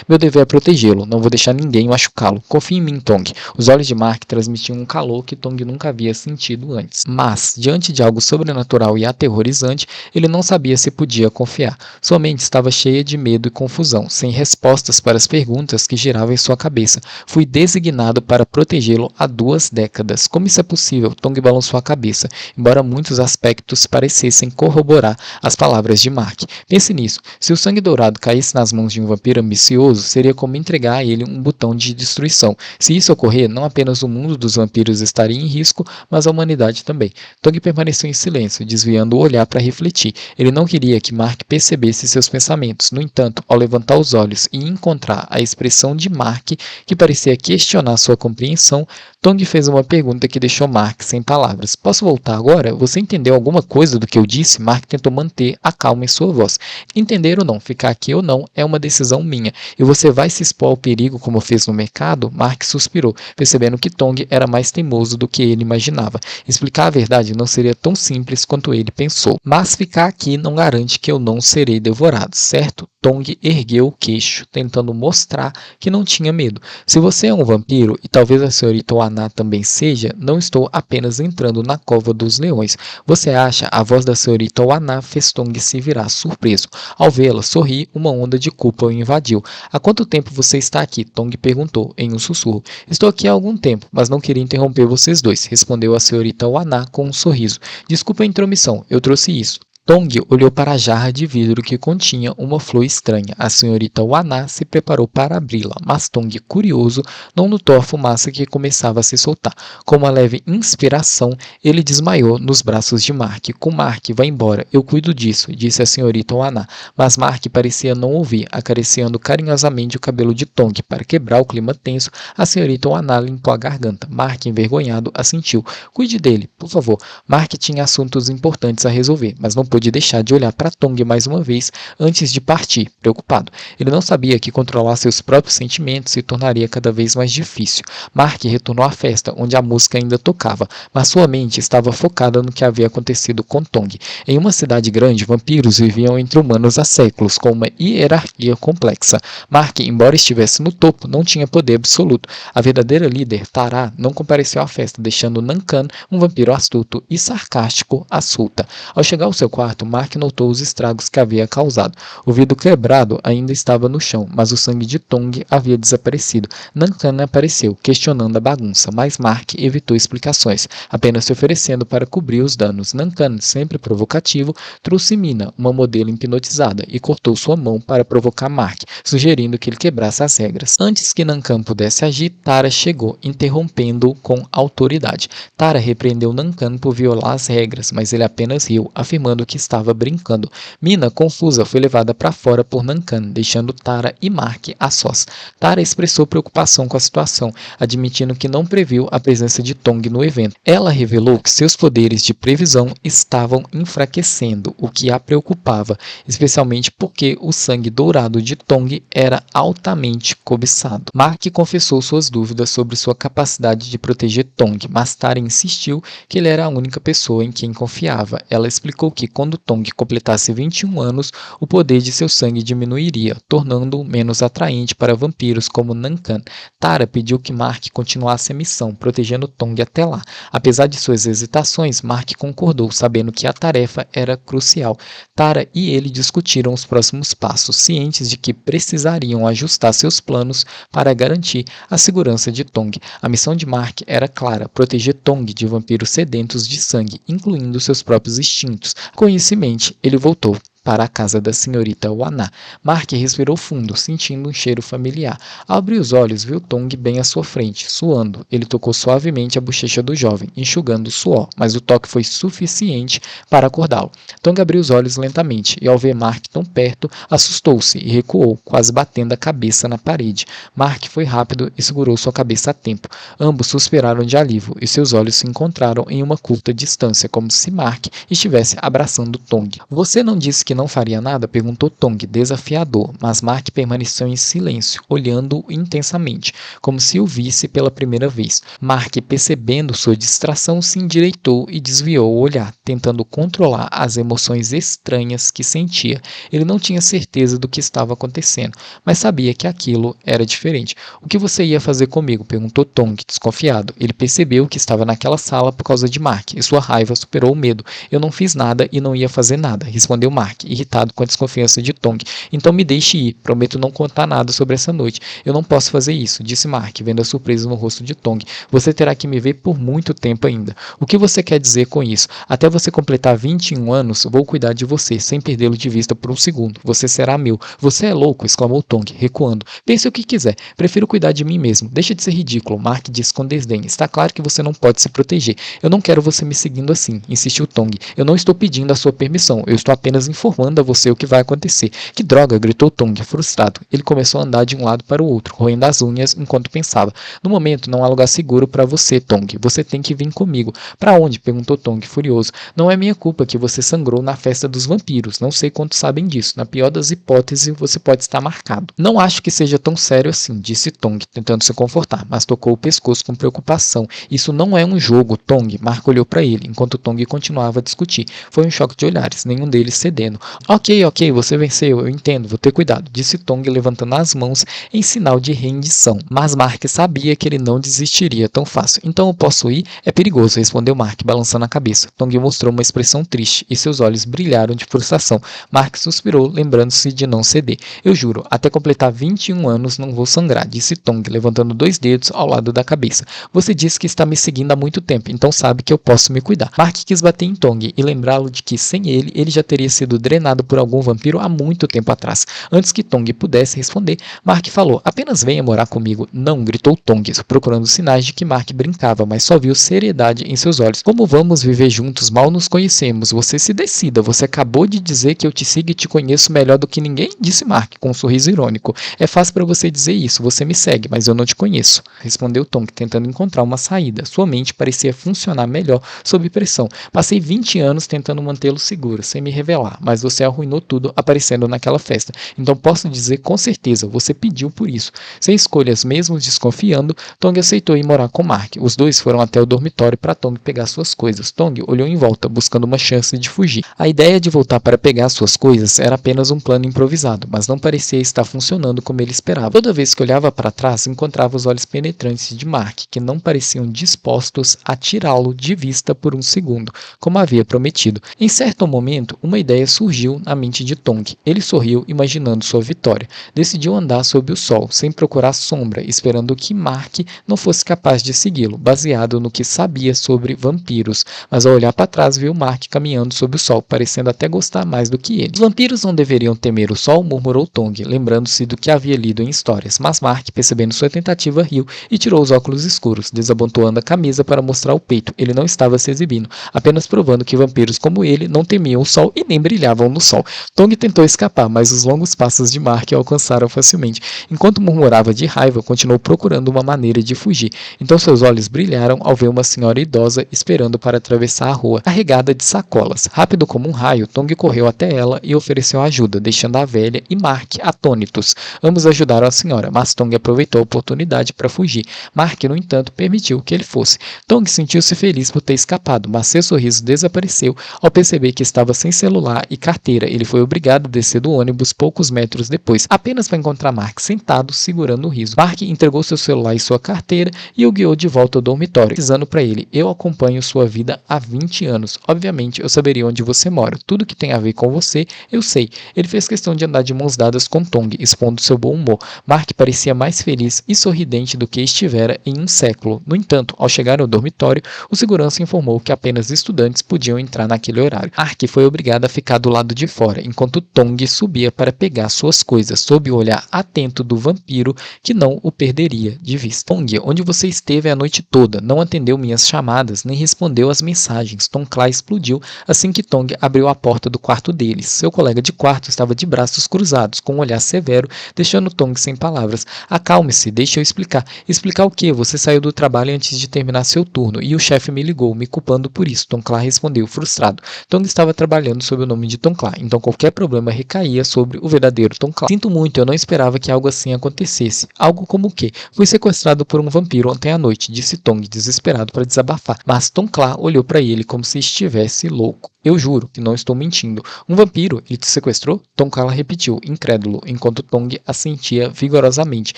Meu dever é protegê-lo. Não vou deixar ninguém machucá-lo. Confie em mim, Tong. Os olhos de Mark transmitiam um calor que Tong nunca havia sentido antes. Mas, diante de algo sobrenatural e aterrorizante, ele não sabia se podia confiar. Sua mente estava cheia de medo e confusão, sem respostas para as perguntas que giravam em sua cabeça. Fui designado para protegê-lo há 2 décadas. Como isso é possível? Tong balançou a cabeça, embora muitos aspectos parecessem corroborar as palavras de Mark. Pense nisso. Se o sangue dourado caísse nas mãos de um vampiro ambicioso, seria como entregar a ele um botão de destruição. Se isso ocorrer, não apenas o mundo dos vampiros estaria em risco, mas a humanidade também. Tong permaneceu em silêncio, desviando o olhar para refletir. Ele não queria que Mark percebesse seus pensamentos. No entanto, ao levantar os olhos e encontrar a expressão de Mark, que parecia questionar sua compreensão, Tong fez uma pergunta que deixou Mark sem palavras. Posso voltar agora? Você entendeu alguma coisa do que eu disse? Mark tentou manter a calma em sua voz. Entender ou não, ficar aqui ou não, é uma decisão minha. E você vai se expor ao perigo como fez no mercado? Mark suspirou, percebendo que Tong era mais teimoso do que ele imaginava. Explicar a verdade não seria tão simples quanto ele pensou. Mas ficar aqui não garante que eu não serei devorado, certo? Tong ergueu o queixo, tentando mostrar que não tinha medo. Se você é um vampiro, e talvez a senhorita Oana também seja, não estou apenas entrando na cova dos leões. Você acha? A voz da senhorita Oana fez Tong se virar surpreso. Ao vê-la sorrir, uma onda de culpa o invadiu. Há quanto tempo você está aqui? Tong perguntou, em um sussurro. Estou aqui há algum tempo, mas não queria interromper vocês dois, respondeu a senhorita Oana com um sorriso. Desculpa a intromissão, eu trouxe isso. Tong olhou para a jarra de vidro que continha uma flor estranha. A senhorita Oana se preparou para abri-la, mas Tong, curioso, não notou a fumaça que começava a se soltar. Com uma leve inspiração, ele desmaiou nos braços de Mark. Com Mark, vá embora, eu cuido disso, disse a senhorita Oana. Mas Mark parecia não ouvir, acariciando carinhosamente o cabelo de Tong. Para quebrar o clima tenso, a senhorita Oana limpou a garganta. Mark, envergonhado, assentiu. Cuide dele, por favor. Mark tinha assuntos importantes a resolver, mas não pôde deixar de olhar para Tong mais uma vez antes de partir, preocupado. Ele não sabia que controlar seus próprios sentimentos se tornaria cada vez mais difícil. Mark retornou à festa, onde a música ainda tocava, mas sua mente estava focada no que havia acontecido com Tong. Em uma cidade grande, vampiros viviam entre humanos há séculos, com uma hierarquia complexa. Mark, embora estivesse no topo, não tinha poder absoluto. A verdadeira líder, Tara, não compareceu à festa, deixando Nankan, um vampiro astuto e sarcástico, à solta. Ao chegar ao seu quarto, Mark notou os estragos que havia causado. O vidro quebrado ainda estava no chão, mas o sangue de Tong havia desaparecido. Nankan apareceu, questionando a bagunça, mas Mark evitou explicações, apenas se oferecendo para cobrir os danos. Nankan, sempre provocativo, trouxe Mina, uma modelo hipnotizada, e cortou sua mão para provocar Mark, sugerindo que ele quebrasse as regras. Antes que Nankan pudesse agir, Tara chegou, interrompendo-o com autoridade. Tara repreendeu Nankan por violar as regras, mas ele apenas riu, afirmando que estava brincando. Mina, confusa, foi levada para fora por Nankan, deixando Tara e Mark a sós. Tara expressou preocupação com a situação, admitindo que não previu a presença de Tong no evento. Ela revelou que seus poderes de previsão estavam enfraquecendo, o que a preocupava, especialmente porque o sangue dourado de Tong era altamente cobiçado. Mark confessou suas dúvidas sobre sua capacidade de proteger Tong, mas Tara insistiu que ele era a única pessoa em quem confiava. Ela explicou que quando Tong completasse 21 anos, o poder de seu sangue diminuiria, tornando-o menos atraente para vampiros como Nankan. Tara pediu que Mark continuasse a missão, protegendo Tong até lá. Apesar de suas hesitações, Mark concordou, sabendo que a tarefa era crucial. Tara e ele discutiram os próximos passos, cientes de que precisariam ajustar seus planos para garantir a segurança de Tong. A missão de Mark era clara: proteger Tong de vampiros sedentos de sangue, incluindo seus próprios instintos. Com isso em mente, ele voltou para a casa da senhorita Wana. Mark respirou fundo, sentindo um cheiro familiar. Ao abrir os olhos, viu Tong bem à sua frente, suando. Ele tocou suavemente a bochecha do jovem, enxugando o suor, mas o toque foi suficiente para acordá-lo. Tong abriu os olhos lentamente e, ao ver Mark tão perto, assustou-se e recuou, quase batendo a cabeça na parede. Mark foi rápido e segurou sua cabeça a tempo. Ambos suspiraram de alívio e seus olhos se encontraram em uma curta distância, como se Mark estivesse abraçando Tong. Você não disse que não faria nada? Perguntou Tong, desafiador, mas Mark permaneceu em silêncio, olhando-o intensamente, como se o visse pela primeira vez. Mark, percebendo sua distração, se endireitou e desviou o olhar, tentando controlar as emoções estranhas que sentia. Ele não tinha certeza do que estava acontecendo, mas sabia que aquilo era diferente. O que você ia fazer comigo? Perguntou Tong, desconfiado. Ele percebeu que estava naquela sala por causa de Mark, e sua raiva superou o medo. Eu não fiz nada e não ia fazer nada, respondeu Mark, irritado com a desconfiança de Tong. Então me deixe ir, prometo não contar nada sobre essa noite. Eu não posso fazer isso, disse Mark, vendo a surpresa no rosto de Tong. Você terá que me ver por muito tempo ainda. O que você quer dizer com isso? Até você completar 21 anos, vou cuidar de você, sem perdê-lo de vista por um segundo. Você será meu. Você é louco, exclamou Tong, recuando. Pense o que quiser. Prefiro cuidar de mim mesmo. Deixa de ser ridículo, Mark disse com desdém. Está claro que você não pode se proteger. Eu não quero você me seguindo assim, insistiu Tong. Eu não estou pedindo a sua permissão. Eu estou apenas informando a você o que vai acontecer. Que droga, gritou Tong, frustrado. Ele começou a andar de um lado para o outro, roendo as unhas enquanto pensava. No momento, não há lugar seguro para você, Tong. Você tem que vir comigo. Para onde? Perguntou Tong, furioso. Não é minha culpa que você sangrou na festa dos vampiros. Não sei quantos sabem disso. Na pior das hipóteses, você pode estar marcado. Não acho que seja tão sério assim, disse Tong, tentando se confortar, mas tocou o pescoço com preocupação. Isso não é um jogo, Tong. Mark olhou para ele, enquanto Tong continuava a discutir. Foi um choque de olhares, nenhum deles cedendo. Ok, você venceu, eu entendo, vou ter cuidado, disse Tong, levantando as mãos em sinal de rendição. Mas Mark sabia que ele não desistiria tão fácil. Então eu posso ir? É perigoso, respondeu Mark, balançando a cabeça. Tong mostrou uma expressão triste e seus olhos brilharam de frustração. Mark suspirou, lembrando-se de não ceder. Eu juro, até completar 21 anos não vou sangrar, disse Tong, levantando 2 dedos ao lado da cabeça. Você disse que está me seguindo há muito tempo, então sabe que eu posso me cuidar. Mark quis bater em Tong e lembrá-lo de que sem ele já teria sido drenado por algum vampiro há muito tempo atrás. Antes que Tong pudesse responder, Mark falou, apenas venha morar comigo. Não, gritou Tong, procurando sinais de que Mark brincava, mas só viu seriedade em seus olhos. Como vamos viver juntos? Mal nos conhecemos. Você se decida. Você acabou de dizer que eu te sigo e te conheço melhor do que ninguém? Disse Mark, com um sorriso irônico. É fácil para você dizer isso. Você me segue, mas eu não te conheço. Respondeu Tong, tentando encontrar uma saída. Sua mente parecia funcionar melhor sob pressão. Passei 20 anos tentando mantê-lo seguro, sem me revelar, mas você arruinou tudo aparecendo naquela festa. Então posso dizer com certeza, você pediu por isso. Sem escolhas, mesmo desconfiando, Tong aceitou ir morar com Mark. Os dois foram até o dormitório para Tong pegar suas coisas. Tong olhou em volta, buscando uma chance de fugir. A ideia de voltar para pegar suas coisas era apenas um plano improvisado, mas não parecia estar funcionando como ele esperava. Toda vez que olhava para trás, encontrava os olhos penetrantes de Mark, que não pareciam dispostos a tirá-lo de vista por um segundo, como havia prometido. Em certo momento, uma ideia surgiu na mente de Tong. Ele sorriu, imaginando sua vitória. Decidiu andar sob o sol, sem procurar sombra, esperando que Mark não fosse capaz de segui-lo, baseado no que sabia sobre vampiros. Mas ao olhar para trás, viu Mark caminhando sob o sol, parecendo até gostar mais do que ele. Os vampiros não deveriam temer o sol, murmurou Tong, lembrando-se do que havia lido em histórias. Mas Mark, percebendo sua tentativa, riu e tirou os óculos escuros, desabotoando a camisa para mostrar o peito. Ele não estava se exibindo, apenas provando que vampiros como ele não temiam o sol e nem brilhavam no sol. Tong tentou escapar, mas os longos passos de Mark o alcançaram facilmente. Enquanto murmurava de raiva, continuou procurando uma maneira de fugir. Então seus olhos brilharam ao ver uma senhora idosa esperando para atravessar a rua, carregada de sacolas. Rápido como um raio, Tong correu até ela e ofereceu ajuda, deixando a velha e Mark atônitos. Ambos ajudaram a senhora, mas Tong aproveitou a oportunidade para fugir. Mark, no entanto, permitiu que ele fosse. Tong sentiu-se feliz por ter escapado, mas seu sorriso desapareceu ao perceber que estava sem celular e carteira. Ele foi obrigado a descer do ônibus poucos metros depois, apenas para encontrar Mark sentado, segurando o riso. Mark entregou seu celular e sua carteira e o guiou de volta ao dormitório, dizendo para ele, eu acompanho sua vida há 20 anos. Obviamente, eu saberia onde você mora. Tudo que tem a ver com você, eu sei. Ele fez questão de andar de mãos dadas com Tong, expondo seu bom humor. Mark parecia mais feliz e sorridente do que estivera em um século. No entanto, ao chegar ao dormitório, o segurança informou que apenas estudantes podiam entrar naquele horário. Mark foi obrigado a ficar do lado de fora, enquanto Tong subia para pegar suas coisas, sob o olhar atento do vampiro que não o perderia de vista. Tong, onde você esteve a noite toda? Não atendeu minhas chamadas, nem respondeu às mensagens. Tongkla explodiu assim que Tong abriu a porta do quarto deles. Seu colega de quarto estava de braços cruzados, com um olhar severo, deixando Tong sem palavras. Acalme-se, deixe eu explicar. Explicar o quê? Você saiu do trabalho antes de terminar seu turno, e o chefe me ligou, me culpando por isso. Tongkla respondeu, frustrado. Tong estava trabalhando sob o nome de Tongkla, então qualquer problema recaía sobre o verdadeiro Tongkla. Sinto muito, eu não esperava que algo assim acontecesse. Algo como o quê? Fui sequestrado por um vampiro ontem à noite, disse Tong, desesperado para desabafar. Mas Tongkla olhou para ele como se estivesse louco. Eu juro que não estou mentindo. Um vampiro? Ele te sequestrou? Tongkla repetiu, incrédulo, enquanto Tong assentia vigorosamente.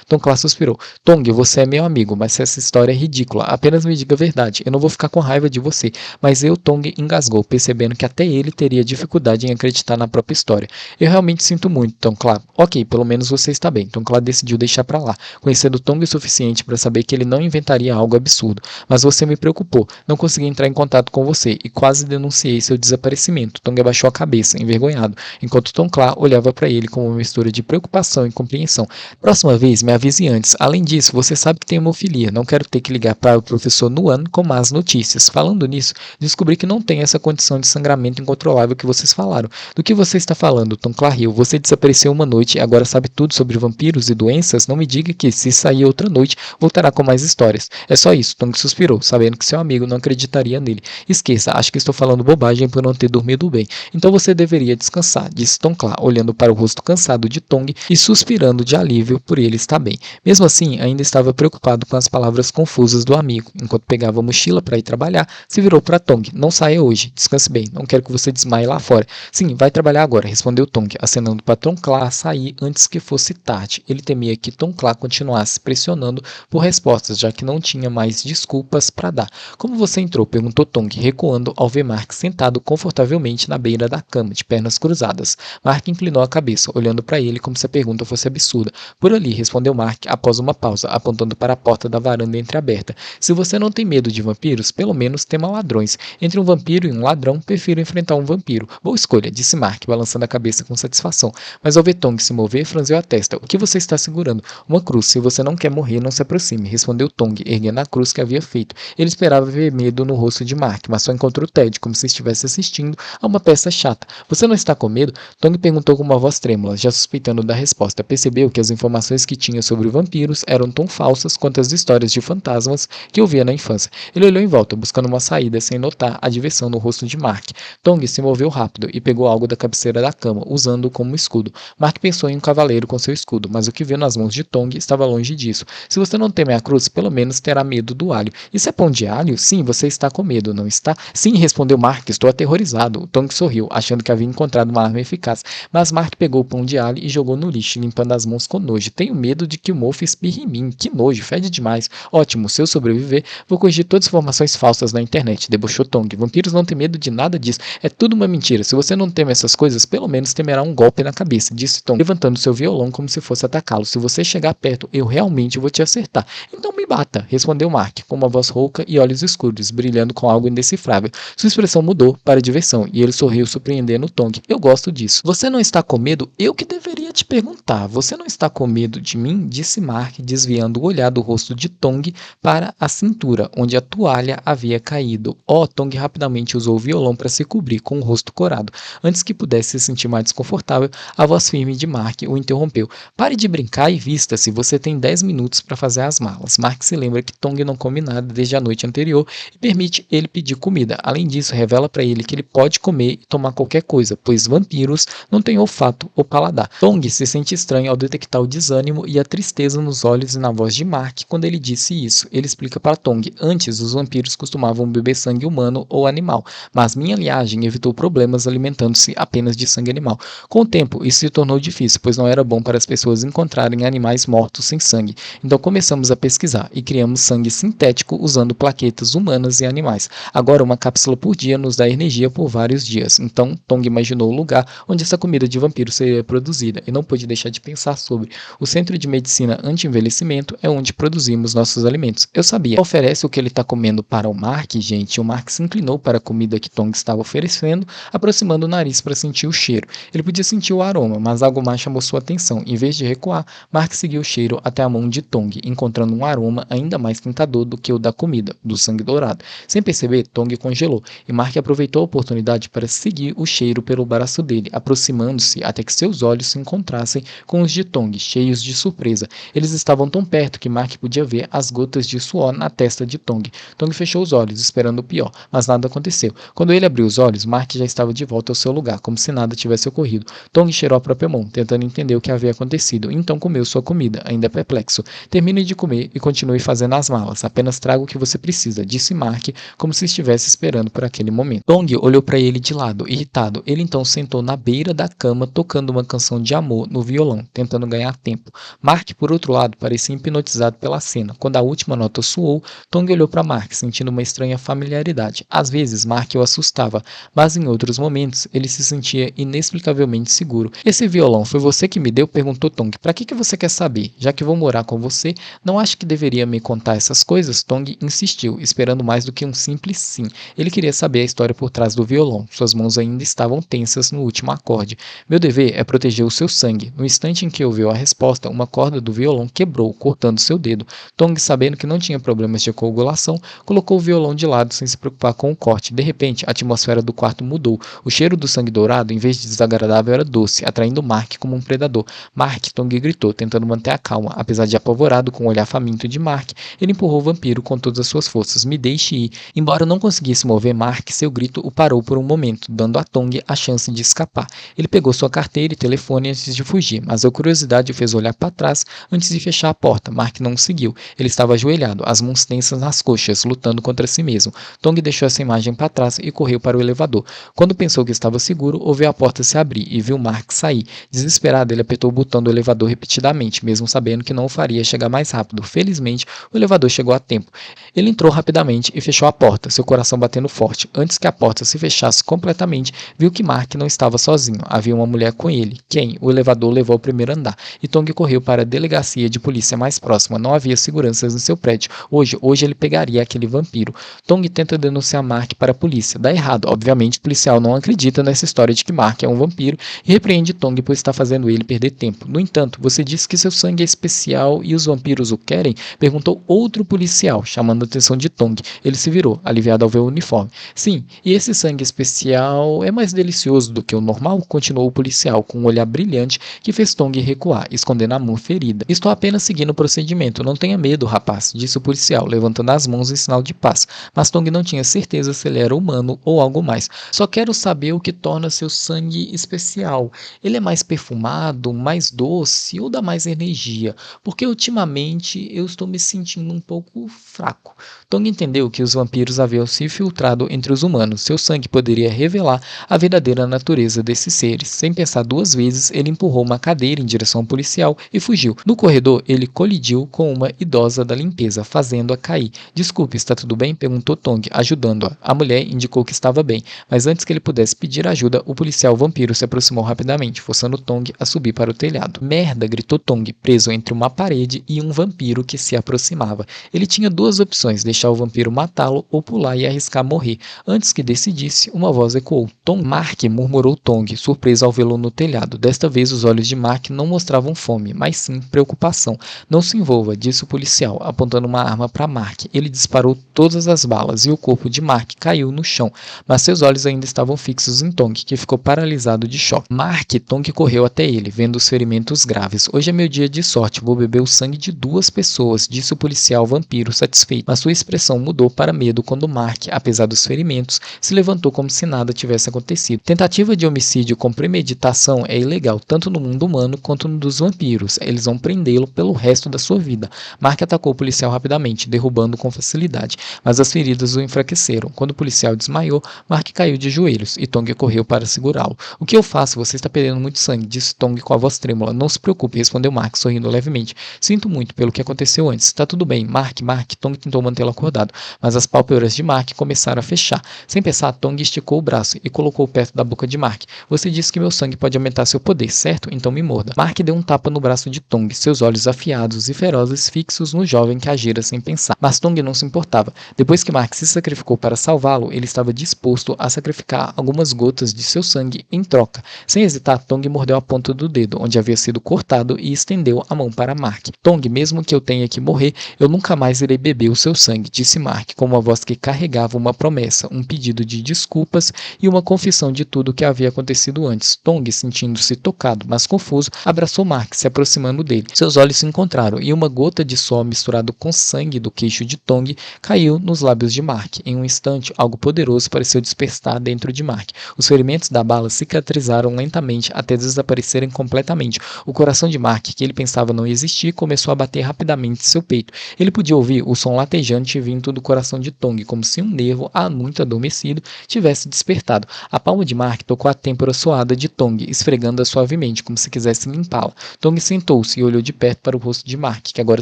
Tongkla suspirou. Tong, você é meu amigo, mas essa história é ridícula. Apenas me diga a verdade. Eu não vou ficar com raiva de você. Mas Tong engasgou, percebendo que até ele teria dificuldade em acreditar na própria história. Eu realmente sinto muito, Tongkla. Ok, pelo menos você está bem. Tongkla decidiu deixar pra lá, conhecendo Tong o suficiente para saber que ele não inventaria algo absurdo. Mas você me preocupou. Não consegui entrar em contato com você e quase denunciei seu desaparecimento. Tong abaixou a cabeça, envergonhado, enquanto Tongkla olhava para ele com uma mistura de preocupação e compreensão. Próxima vez, me avise antes. Além disso, você sabe que tem hemofilia. Não quero ter que ligar para o professor Nuan com más notícias. Falando nisso, descobri que não tem essa condição de sangramento incontrolável que vocês falaram. Do que você está falando, Tongkla riu? Você desapareceu uma noite e agora sabe tudo sobre vampiros e doenças? Não me diga que, se sair outra noite, voltará com mais histórias. É só isso. Tong suspirou, sabendo que seu amigo não acreditaria nele. Esqueça, acho que estou falando bobagem por não ter dormido bem. Então você deveria descansar, disse Tongkla, olhando para o rosto cansado de Tong e suspirando de alívio por ele estar bem. Mesmo assim, ainda estava preocupado com as palavras confusas do amigo. Enquanto pegava a mochila para ir trabalhar, se virou para Tong. Não saia hoje, descanse bem, não quero que você desmaie lá fora. Sim, vai trabalhar agora, respondeu Tong, acenando para Tongkla sair antes que fosse tarde. Ele temia que Tongkla continuasse pressionando por respostas, já que não tinha mais desculpas para dar. Como você entrou? Perguntou Tong, recuando ao ver Mark sentado confortavelmente na beira da cama, de pernas cruzadas. Mark inclinou a cabeça, olhando para ele como se a pergunta fosse absurda. Por ali, respondeu Mark após uma pausa, apontando para a porta da varanda entreaberta. Se você não tem medo de vampiros, pelo menos tema ladrões. Entre um vampiro e um ladrão, prefiro enfrentar um vampiro. Boa escolha, disse Mark, balançando a cabeça com satisfação. Mas ao ver Tong se mover, franziu a testa. O que você está segurando? Uma cruz. Se você não quer morrer, não se aproxime, respondeu Tong, erguendo a cruz que havia feito. Ele esperava ver medo no rosto de Mark, mas só encontrou Ted, como se estivesse assistindo a uma peça chata. Você não está com medo? Tong perguntou com uma voz trêmula, já suspeitando da resposta. Percebeu que as informações que tinha sobre vampiros eram tão falsas quanto as histórias de fantasmas que ouvia na infância. Ele olhou em volta, buscando uma saída, sem notar a diversão no rosto de Mark. Tong se moveu rápido e pegou algo da cabeceira da cama, usando-o como escudo. Mark pensou em um cavaleiro com seu escudo, mas o que viu nas mãos de Tong estava longe disso. Se você não teme a cruz, pelo menos terá medo do alho. Isso é pão de alho? Sim, você está com medo, não está? Sim, respondeu Mark, estou aterrorizado. Tong sorriu, achando que havia encontrado uma arma eficaz, mas Mark pegou o pão de alho e jogou no lixo, limpando as mãos com nojo. Tenho medo de que o mofo espirre em mim. Que nojo, fede demais. Ótimo, se eu sobreviver, vou corrigir todas as informações falsas na internet, debochou Tong. Vampiros não têm medo de nada disso. É tudo uma mentira. Se você não teme essas coisas, pelo menos temerá um golpe na cabeça, disse Tong, levantando seu violão como se fosse atacá-lo. Se você chegar perto, eu realmente vou te acertar. Então me bata, respondeu Mark, com uma voz rouca e olhos escuros, brilhando com algo indecifrável. Sua expressão mudou para diversão e ele sorriu, surpreendendo Tong. Eu gosto disso. Você não está com medo? Eu que deveria te perguntar. Você não está com medo de mim? Disse Mark, desviando o olhar do rosto de Tong para a cintura, onde a toalha havia caído. Tong rapidamente usou o violão para se cobrir com o rosto corado. Antes que pudesse se sentir mais desconfortável, a voz firme de Mark o interrompeu. Pare de brincar e vista-se. Você tem 10 minutos para fazer as malas. Mark se lembra que Tong não come nada desde a noite anterior e permite ele pedir comida. Além disso, revela para ele que ele pode comer e tomar qualquer coisa, pois vampiros não têm olfato ou paladar. Tong se sente estranho ao detectar o desânimo e a tristeza nos olhos e na voz de Mark quando ele disse isso. Ele explica para Tong. Antes, os vampiros costumavam beber sangue humano ou animal, mas minha linhagem evitou problemas alimentando-se apenas de sangue animal. Com o tempo, isso se tornou difícil, pois não era bom para as pessoas encontrarem animais mortos sem sangue. Então começamos a pesquisar e criamos sangue sintético usando plaquetas humanas e animais. Agora, uma cápsula por dia nos dá energia por vários dias. Então, Tong imaginou o lugar onde essa comida de vampiro seria produzida e não pôde deixar de pensar sobre. O Centro de Medicina Anti-Envelhecimento é onde produzimos nossos alimentos. Eu sabia. Oferece o que ele está comendo para o Mark, gente. O Mark se inclinou para a comida que Tong estava oferecendo, aproximando aproximando o nariz para sentir o cheiro. Ele podia sentir o aroma, mas algo mais chamou sua atenção. Em vez de recuar, Mark seguiu o cheiro até a mão de Tong, encontrando um aroma ainda mais tentador do que o da comida, do sangue dourado. Sem perceber, Tong congelou, e Mark aproveitou a oportunidade para seguir o cheiro pelo braço dele, aproximando-se até que seus olhos se encontrassem com os de Tong, cheios de surpresa. Eles estavam tão perto que Mark podia ver as gotas de suor na testa de Tong. Tong fechou os olhos, esperando o pior, mas nada aconteceu. Quando ele abriu os olhos, Mark já estava de volta ao seu lugar, como se nada tivesse ocorrido. Tong cheirou a própria mão, tentando entender o que havia acontecido, então comeu sua comida, ainda perplexo. Termine de comer e continue fazendo as malas. Apenas traga o que você precisa, disse Mark, como se estivesse esperando por aquele momento. Tong olhou para ele de lado, irritado. Ele então sentou na beira da cama, tocando uma canção de amor no violão, tentando ganhar tempo. Mark, por outro lado, parecia hipnotizado pela cena. Quando a última nota soou, Tong olhou para Mark, sentindo uma estranha familiaridade. Às vezes, Mark o assustava, mas em outros momentos, ele se sentia inexplicavelmente seguro. Esse violão foi você que me deu? Perguntou Tong. Para que você quer saber? Já que vou morar com você, não acho que deveria me contar essas coisas? Tong insistiu, esperando mais do que um simples sim. Ele queria saber a história por trás do violão. Suas mãos ainda estavam tensas no último acorde. Meu dever é proteger o seu sangue. No instante em que ouviu a resposta, uma corda do violão quebrou, cortando seu dedo. Tong, sabendo que não tinha problemas de coagulação, colocou o violão de lado sem se preocupar com o corte. De repente, a atmosfera do quarto mudou. O cheiro do sangue dourado, em vez de desagradável, era doce, atraindo Mark como um predador. Mark, Tong gritou, tentando manter a calma. Apesar de apavorado com o olhar faminto de Mark, ele empurrou o vampiro com todas as suas forças. Me deixe ir. Embora não conseguisse mover Mark, seu grito o parou por um momento, dando a Tong a chance de escapar. Ele pegou sua carteira e telefone antes de fugir, mas a curiosidade o fez olhar para trás antes de fechar a porta. Mark não o seguiu. Ele estava ajoelhado, as mãos tensas nas coxas, lutando contra si mesmo. Tong deixou essa imagem para trás e correu para o elevador. Quando pensou que estava seguro, ouviu a porta se abrir e viu Mark sair. Desesperado, ele apertou o botão do elevador repetidamente, mesmo sabendo que não o faria chegar mais rápido. Felizmente, o elevador chegou a tempo. Ele entrou rapidamente e fechou a porta, seu coração batendo forte. Antes que a porta se fechasse completamente, viu que Mark não estava sozinho. Havia uma mulher com ele. Quem? O elevador levou ao primeiro andar, e Tong correu para a delegacia de polícia mais próxima. Não havia seguranças no seu prédio. Hoje ele pegaria aquele vampiro. Tong tenta denunciar Mark para a polícia. Dá errado. Obviamente, o policial não acredita nessa história de que Mark é um vampiro e repreende Tong por estar fazendo ele perder tempo. No entanto, você disse que seu sangue é especial e os vampiros o querem? Perguntou outro policial, chamando a atenção de Tong. Ele se virou, aliviado ao ver o uniforme. Sim, e esse sangue especial é mais delicioso do que o normal? Continuou o policial, com um olhar brilhante que fez Tong recuar, escondendo a mão ferida. Estou apenas seguindo o procedimento, não tenha medo, rapaz, disse o policial, levantando as mãos em sinal de paz. Mas Tong não tinha certeza se ele era humano ou algo mais. Só quero saber o que torna seu sangue especial. Ele é mais perfumado, mais doce ou dá mais energia? Porque ultimamente eu estou me sentindo um pouco fraco. Tong entendeu que os vampiros haviam se infiltrado entre os humanos. Seu sangue poderia revelar a verdadeira natureza desses seres. Sem pensar duas vezes, ele empurrou uma cadeira em direção ao policial e fugiu. No corredor, ele colidiu com uma idosa da limpeza, fazendo-a cair. Desculpe, está tudo bem? Perguntou Tong, ajudando-a. A mulher indicou que estava bem, mas antes que ele pudesse pedir ajuda, o policial vampiro se aproximou rapidamente, forçando Tong a subir para o telhado. Merda! Gritou Tong, preso entre uma parede e um vampiro que se aproximava. Ele tinha duas opções, deixar o vampiro matá-lo ou pular e arriscar morrer. Antes que decidisse, uma voz ecoou. Tom Mark, murmurou Tong, surpreso ao vê-lo no telhado. Desta vez os olhos de Mark não mostravam fome, mas sim preocupação. Não se envolva, disse o policial, apontando uma arma para Mark. Ele disparou todas as balas e o corpo de Mark caiu no chão, mas seus olhos ainda estavam fixos em Tong, que ficou paralisado de choque. Mark, Tong correu até ele, vendo os ferimentos graves. Hoje é meu dia de sorte, vou beber o sangue de duas pessoas, disse o policial vampiro satisfeito, mas sua expressão mudou para medo quando Mark, apesar dos ferimentos, se levantou como se nada tivesse acontecido. Tentativa de homicídio com premeditação é ilegal, tanto no mundo humano quanto no dos vampiros. Eles vão prendê-lo pelo resto da sua vida. Mark atacou o policial rapidamente, derrubando com facilidade, mas as feridas o enfraqueceram. Quando o policial desmaiou, Mark caiu de joelhos e Tong correu para segurá-lo. O que eu faço? Você está perdendo muito sangue, disse Tong com a voz trêmula. Não se preocupe, respondeu Mark, sorrindo levemente. Sinto muito pelo que aconteceu antes. Está tudo bem. Mark. Tong tentou mantê-lo acordado, mas as pálpebras de Mark começaram a fechar. Sem pensar, Tong esticou o braço e colocou perto da boca de Mark. Você disse que meu sangue pode aumentar seu poder, certo? Então me morda. Mark deu um tapa no braço de Tong, seus olhos afiados e ferozes fixos no jovem que agira sem pensar. Mas Tong não se importava. Depois que Mark se sacrificou para salvá-lo, ele estava disposto a sacrificar algo algumas gotas de seu sangue em troca. Sem hesitar, Tong mordeu a ponta do dedo, onde havia sido cortado, e estendeu a mão para Mark. Tong, mesmo que eu tenha que morrer, eu nunca mais irei beber o seu sangue, disse Mark, com uma voz que carregava uma promessa, um pedido de desculpas e uma confissão de tudo o que havia acontecido antes. Tong, sentindo-se tocado, mas confuso, abraçou Mark, se aproximando dele. Seus olhos se encontraram, e uma gota de suor misturado com sangue do queixo de Tong caiu nos lábios de Mark. Em um instante, algo poderoso pareceu despertar dentro de Mark. Os ferimentos da bala cicatrizaram lentamente até desaparecerem completamente. O coração de Mark, que ele pensava não existir, começou a bater rapidamente em seu peito. Ele podia ouvir o som latejante vindo do coração de Tong, como se um nervo, há muito adormecido, tivesse despertado. A palma de Mark tocou a têmpora suada de Tong, esfregando-a suavemente, como se quisesse limpá-la. Tong sentou-se e olhou de perto para o rosto de Mark, que agora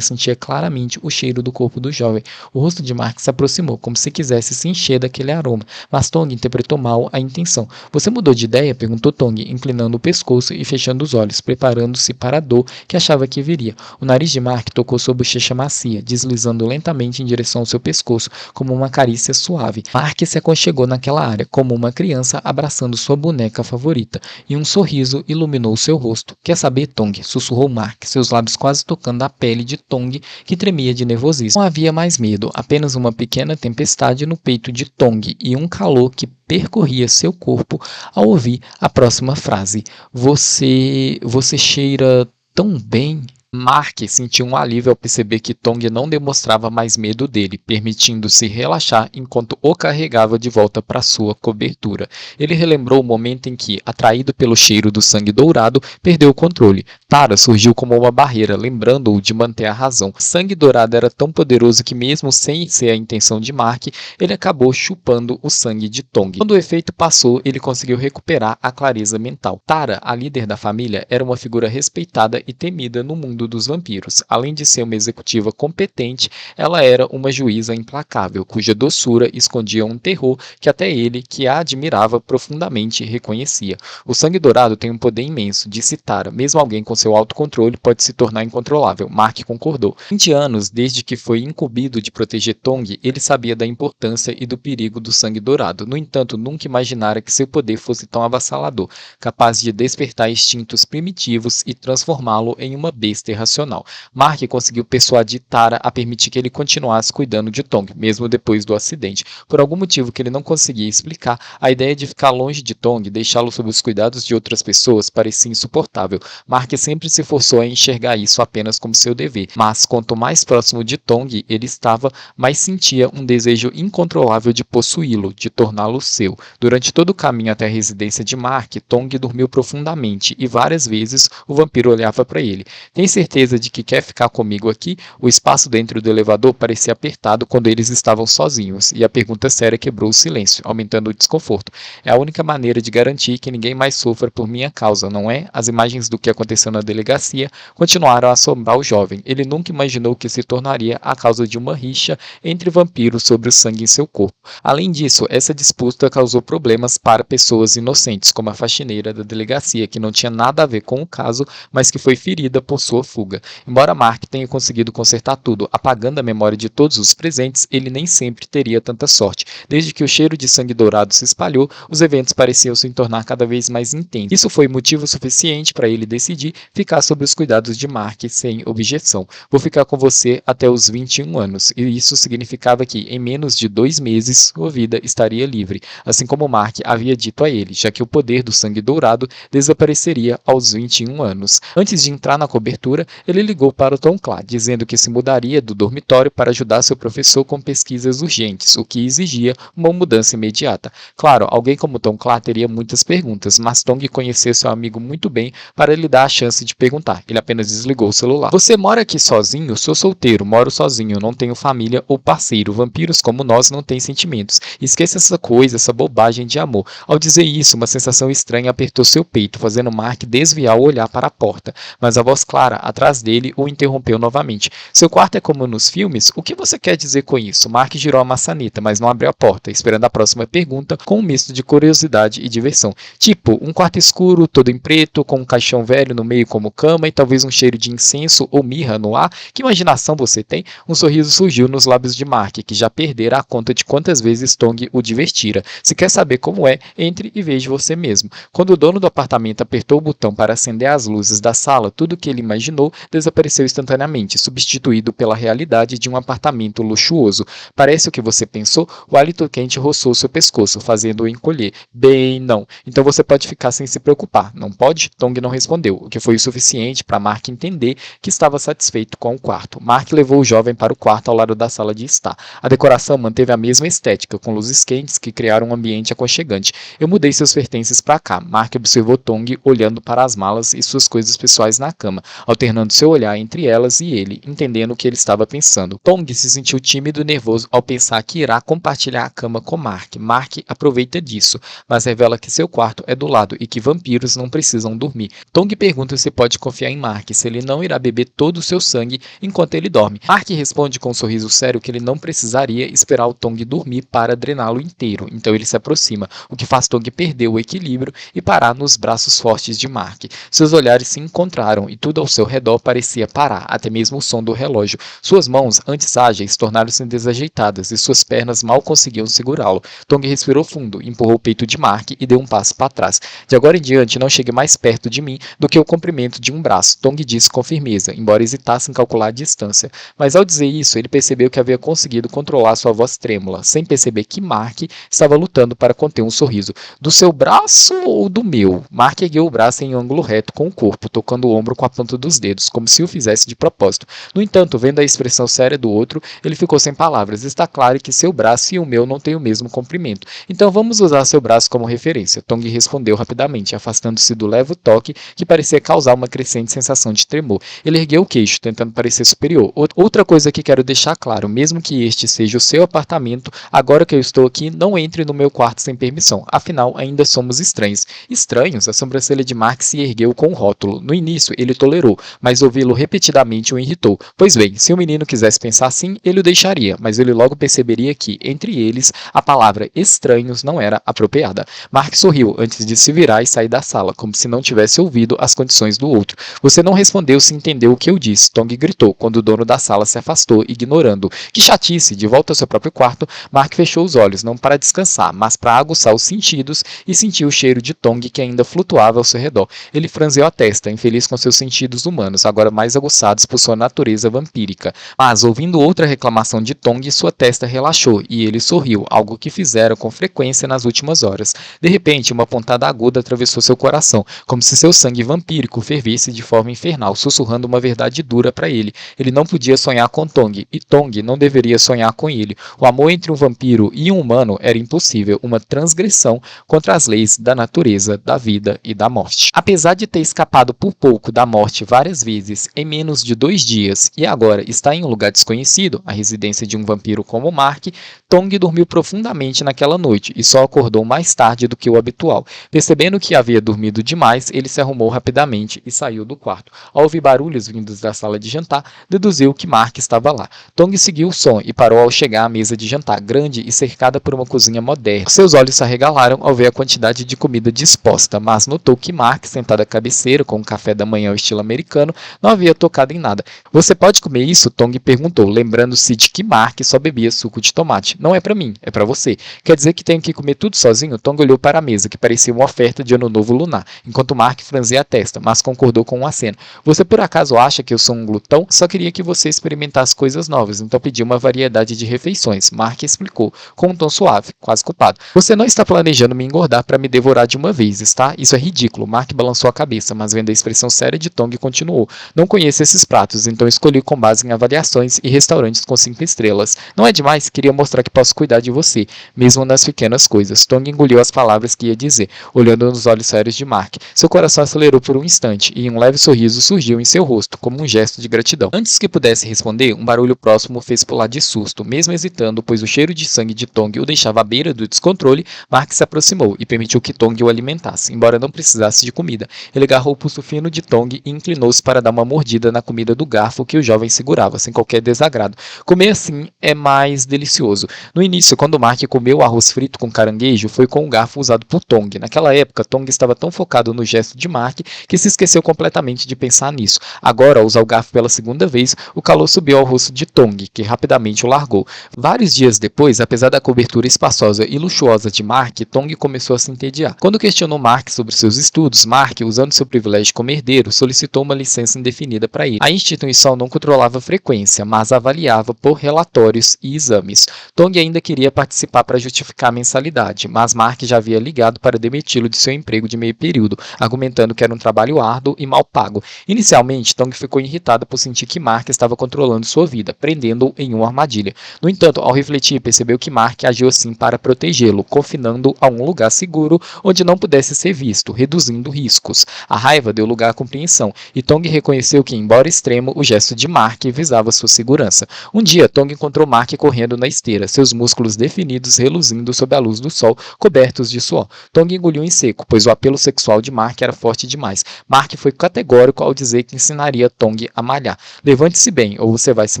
sentia claramente o cheiro do corpo do jovem. O rosto de Mark se aproximou, como se quisesse se encher daquele aroma, mas Tong interpretou mal a intenção. Você mudou de ideia? Perguntou Tong, inclinando o pescoço e fechando os olhos, preparando-se para a dor que achava que viria. O nariz de Mark tocou sua bochecha macia, deslizando lentamente em direção ao seu pescoço, como uma carícia suave. Mark se aconchegou naquela área, como uma criança abraçando sua boneca favorita, e um sorriso iluminou seu rosto. Quer saber, Tong? Sussurrou Mark, seus lábios quase tocando a pele de Tong, que tremia de nervosismo. Não havia mais medo, apenas uma pequena tempestade no peito de Tong e um calor que percorria seu corpo ao ouvir a próxima frase. Você cheira tão bem. Mark sentiu um alívio ao perceber que Tong não demonstrava mais medo dele, permitindo-se relaxar enquanto o carregava de volta para sua cobertura. Ele relembrou o momento em que, atraído pelo cheiro do sangue dourado, perdeu o controle. Tara surgiu como uma barreira, lembrando-o de manter a razão. O sangue dourado era tão poderoso que, mesmo sem ser a intenção de Mark, ele acabou chupando o sangue de Tong. Quando o efeito passou, ele conseguiu recuperar a clareza mental. Tara, a líder da família, era uma figura respeitada e temida no mundo dos vampiros. Além de ser uma executiva competente, ela era uma juíza implacável, cuja doçura escondia um terror que até ele, que a admirava profundamente, reconhecia. O sangue dourado tem um poder imenso, disse Tara. Mesmo alguém com seu autocontrole pode se tornar incontrolável. Mark concordou. 20 anos desde que foi incumbido de proteger Tong, ele sabia da importância e do perigo do sangue dourado. No entanto, nunca imaginara que seu poder fosse tão avassalador, capaz de despertar instintos primitivos e transformá-lo em uma besta irracional. Mark conseguiu persuadir Tara a permitir que ele continuasse cuidando de Tong, mesmo depois do acidente. Por algum motivo que ele não conseguia explicar, a ideia de ficar longe de Tong e deixá-lo sob os cuidados de outras pessoas parecia insuportável. Mark sempre se forçou a enxergar isso apenas como seu dever, mas quanto mais próximo de Tong ele estava, mais sentia um desejo incontrolável de possuí-lo, de torná-lo seu. Durante todo o caminho até a residência de Mark, Tong dormiu profundamente e várias vezes o vampiro olhava para ele. Tem certeza de que quer ficar comigo aqui? O espaço dentro do elevador parecia apertado quando eles estavam sozinhos, e a pergunta séria quebrou o silêncio, aumentando o desconforto. É a única maneira de garantir que ninguém mais sofra por minha causa, não é? As imagens do que aconteceu na delegacia continuaram a assombrar o jovem. Ele nunca imaginou que se tornaria a causa de uma rixa entre vampiros sobre o sangue em seu corpo. Além disso, essa disputa causou problemas para pessoas inocentes, como a faxineira da delegacia, que não tinha nada a ver com o caso, mas que foi ferida por sua fuga. Embora Mark tenha conseguido consertar tudo, apagando a memória de todos os presentes, ele nem sempre teria tanta sorte. Desde que o cheiro de sangue dourado se espalhou, os eventos pareciam se tornar cada vez mais intensos. Isso foi motivo suficiente para ele decidir ficar sob os cuidados de Mark sem objeção. Vou ficar com você até os 21 anos, e isso significava que, em menos de 2 meses, sua vida estaria livre, assim como Mark havia dito a ele, já que o poder do sangue dourado desapareceria aos 21 anos. Antes de entrar na cobertura, ele ligou para o Tom Clark, dizendo que se mudaria do dormitório para ajudar seu professor com pesquisas urgentes, o que exigia uma mudança imediata. Claro, alguém como Tom Clark teria muitas perguntas, mas Tong conhecia seu amigo muito bem para lhe dar a chance de perguntar. Ele apenas desligou o celular. Você mora aqui sozinho? Sou solteiro, moro sozinho, não tenho família ou parceiro. Vampiros como nós não têm sentimentos. Esqueça essa coisa, essa bobagem de amor. Ao dizer isso, uma sensação estranha apertou seu peito, fazendo Mark desviar o olhar para a porta. Mas a voz clara atrás dele, o interrompeu novamente. Seu quarto é como nos filmes? O que você quer dizer com isso? Mark girou a maçaneta, mas não abriu a porta, esperando a próxima pergunta com um misto de curiosidade e diversão. Tipo, um quarto escuro, todo em preto, com um caixão velho no meio como cama e talvez um cheiro de incenso ou mirra no ar? Que imaginação você tem? Um sorriso surgiu nos lábios de Mark, que já perdera a conta de quantas vezes Tong o divertira. Se quer saber como é, entre e veja você mesmo. Quando o dono do apartamento apertou o botão para acender as luzes da sala, tudo o que ele imaginou desapareceu instantaneamente, substituído pela realidade de um apartamento luxuoso. Parece o que você pensou? O hálito quente roçou seu pescoço, fazendo-o encolher. Bem, não. Então você pode ficar sem se preocupar. Não pode? Tong não respondeu, o que foi o suficiente para Mark entender que estava satisfeito com o quarto. Mark levou o jovem para o quarto ao lado da sala de estar. A decoração manteve a mesma estética, com luzes quentes que criaram um ambiente aconchegante. Eu mudei seus pertences para cá. Mark observou Tong olhando para as malas e suas coisas pessoais na cama, alternando seu olhar entre elas e ele, entendendo o que ele estava pensando. Tong se sentiu tímido e nervoso ao pensar que irá compartilhar a cama com Mark. Mark aproveita disso, mas revela que seu quarto é do lado e que vampiros não precisam dormir. Tong pergunta se pode confiar em Mark, se ele não irá beber todo o seu sangue enquanto ele dorme. Mark responde com um sorriso sério que ele não precisaria esperar o Tong dormir para drená-lo inteiro, então ele se aproxima, o que faz Tong perder o equilíbrio e parar nos braços fortes de Mark. Seus olhares se encontraram e tudo ao seu redor parecia parar, até mesmo o som do relógio. Suas mãos, antes ágeis, tornaram-se desajeitadas e suas pernas mal conseguiam segurá-lo. Tong respirou fundo, empurrou o peito de Mark e deu um passo para trás. De agora em diante, não chegue mais perto de mim do que o comprimento de um braço, Tong disse com firmeza, embora hesitasse em calcular a distância. Mas ao dizer isso, ele percebeu que havia conseguido controlar sua voz trêmula, sem perceber que Mark estava lutando para conter um sorriso. Do seu braço ou do meu? Mark ergueu o braço em ângulo reto com o corpo, tocando o ombro com a ponta dos dedos, como se o fizesse de propósito. No entanto, vendo a expressão séria do outro, ele ficou sem palavras. Está claro que seu braço e o meu não têm o mesmo comprimento. Então vamos usar seu braço como referência. Tong respondeu rapidamente, afastando-se do leve toque que parecia causar uma crescente sensação de tremor. Ele ergueu o queixo, tentando parecer superior. Outra coisa que quero deixar claro, mesmo que este seja o seu apartamento, agora que eu estou aqui, não entre no meu quarto sem permissão. Afinal, ainda somos estranhos. Estranhos? A sobrancelha de Mark se ergueu com um rótulo. No início, ele tolerou, mas ouvi-lo repetidamente o irritou. Pois bem, se o menino quisesse pensar assim, ele o deixaria, mas ele logo perceberia que, entre eles, a palavra estranhos não era apropriada. Mark sorriu antes de se virar e sair da sala, como se não tivesse ouvido as condições do outro. Você não respondeu se entendeu o que eu disse, Tong gritou, quando o dono da sala se afastou, ignorando. Que chatice! De volta ao seu próprio quarto, Mark fechou os olhos, não para descansar, mas para aguçar os sentidos e sentiu o cheiro de Tong que ainda flutuava ao seu redor. Ele franziu a testa, infeliz com seus sentidos humanos, agora mais aguçados por sua natureza vampírica. Mas, ouvindo outra reclamação de Tong, sua testa relaxou e ele sorriu, algo que fizera com frequência nas últimas horas. De repente, uma pontada aguda atravessou seu coração, como se seu sangue vampírico fervesse de forma infernal, sussurrando uma verdade dura para ele. Ele não podia sonhar com Tong, e Tong não deveria sonhar com ele. O amor entre um vampiro e um humano era impossível, uma transgressão contra as leis da natureza, da vida e da morte. Apesar de ter escapado por pouco da morte várias vezes em menos de 2 dias e agora está em um lugar desconhecido, a residência de um vampiro como Mark, Tong dormiu profundamente naquela noite e só acordou mais tarde do que o habitual. Percebendo que havia dormido demais, ele se arrumou rapidamente e saiu do quarto. Ao ouvir barulhos vindos da sala de jantar, deduziu que Mark estava lá. Tong seguiu o som e parou ao chegar à mesa de jantar, grande e cercada por uma cozinha moderna. Seus olhos se arregalaram ao ver a quantidade de comida disposta, mas notou que Mark, sentado à cabeceira com um café da manhã ao estilo americano, não havia tocado em nada. Você pode comer isso? Tong perguntou, lembrando-se de que Mark só bebia suco de tomate. Não é para mim, é para você. Quer dizer que tenho que comer tudo sozinho? Tong olhou para a mesa, que parecia uma oferta de ano novo lunar, enquanto Mark franzia a testa, mas concordou com um aceno. Você por acaso acha que eu sou um glutão? Só queria que você experimentasse coisas novas, então pedi uma variedade de refeições. Mark explicou, com um tom suave, quase culpado. Você não está planejando me engordar para me devorar de uma vez, está? Isso é ridículo. Mark balançou a cabeça, mas vendo a expressão séria de Tong, continuou. Não conheço esses pratos, então escolhi com base em avaliações e restaurantes com 5 estrelas. Não é demais? Queria mostrar que posso cuidar de você, mesmo nas pequenas coisas. Tong engoliu as palavras que ia dizer, olhando nos olhos sérios de Mark. Seu coração acelerou por um instante e um leve sorriso surgiu em seu rosto, como um gesto de gratidão. Antes que pudesse responder, um barulho próximo o fez pular de susto. Mesmo hesitando, pois o cheiro de sangue de Tong o deixava à beira do descontrole, Mark se aproximou e permitiu que Tong o alimentasse, embora não precisasse de comida. Ele agarrou o pulso fino de Tong e inclinou pescoço para dar uma mordida na comida do garfo que o jovem segurava, sem qualquer desagrado. Comer assim é mais delicioso. No início, quando Mark comeu o arroz frito com caranguejo, foi com o garfo usado por Tong. Naquela época, Tong estava tão focado no gesto de Mark que se esqueceu completamente de pensar nisso. Agora, ao usar o garfo pela segunda vez, o calor subiu ao rosto de Tong, que rapidamente o largou. Vários dias depois, apesar da cobertura espaçosa e luxuosa de Mark, Tong começou a se entediar. Quando questionou Mark sobre seus estudos, Mark, usando seu privilégio como herdeiro, solicitou uma licença indefinida para ele. A instituição não controlava a frequência, mas avaliava por relatórios e exames. Tong ainda queria participar para justificar a mensalidade, mas Mark já havia ligado para demiti-lo de seu emprego de meio período, argumentando que era um trabalho árduo e mal pago. Inicialmente, Tong ficou irritada por sentir que Mark estava controlando sua vida, prendendo-o em uma armadilha. No entanto, ao refletir, percebeu que Mark agiu assim para protegê-lo, confinando-o a um lugar seguro onde não pudesse ser visto, reduzindo riscos. A raiva deu lugar à compreensão, e Tong reconheceu que, embora extremo, o gesto de Mark visava sua segurança. Um dia, Tong encontrou Mark correndo na esteira, seus músculos definidos reluzindo sob a luz do sol, cobertos de suor. Tong engoliu em seco, pois o apelo sexual de Mark era forte demais. Mark foi categórico ao dizer que ensinaria Tong a malhar. Levante-se bem, ou você vai se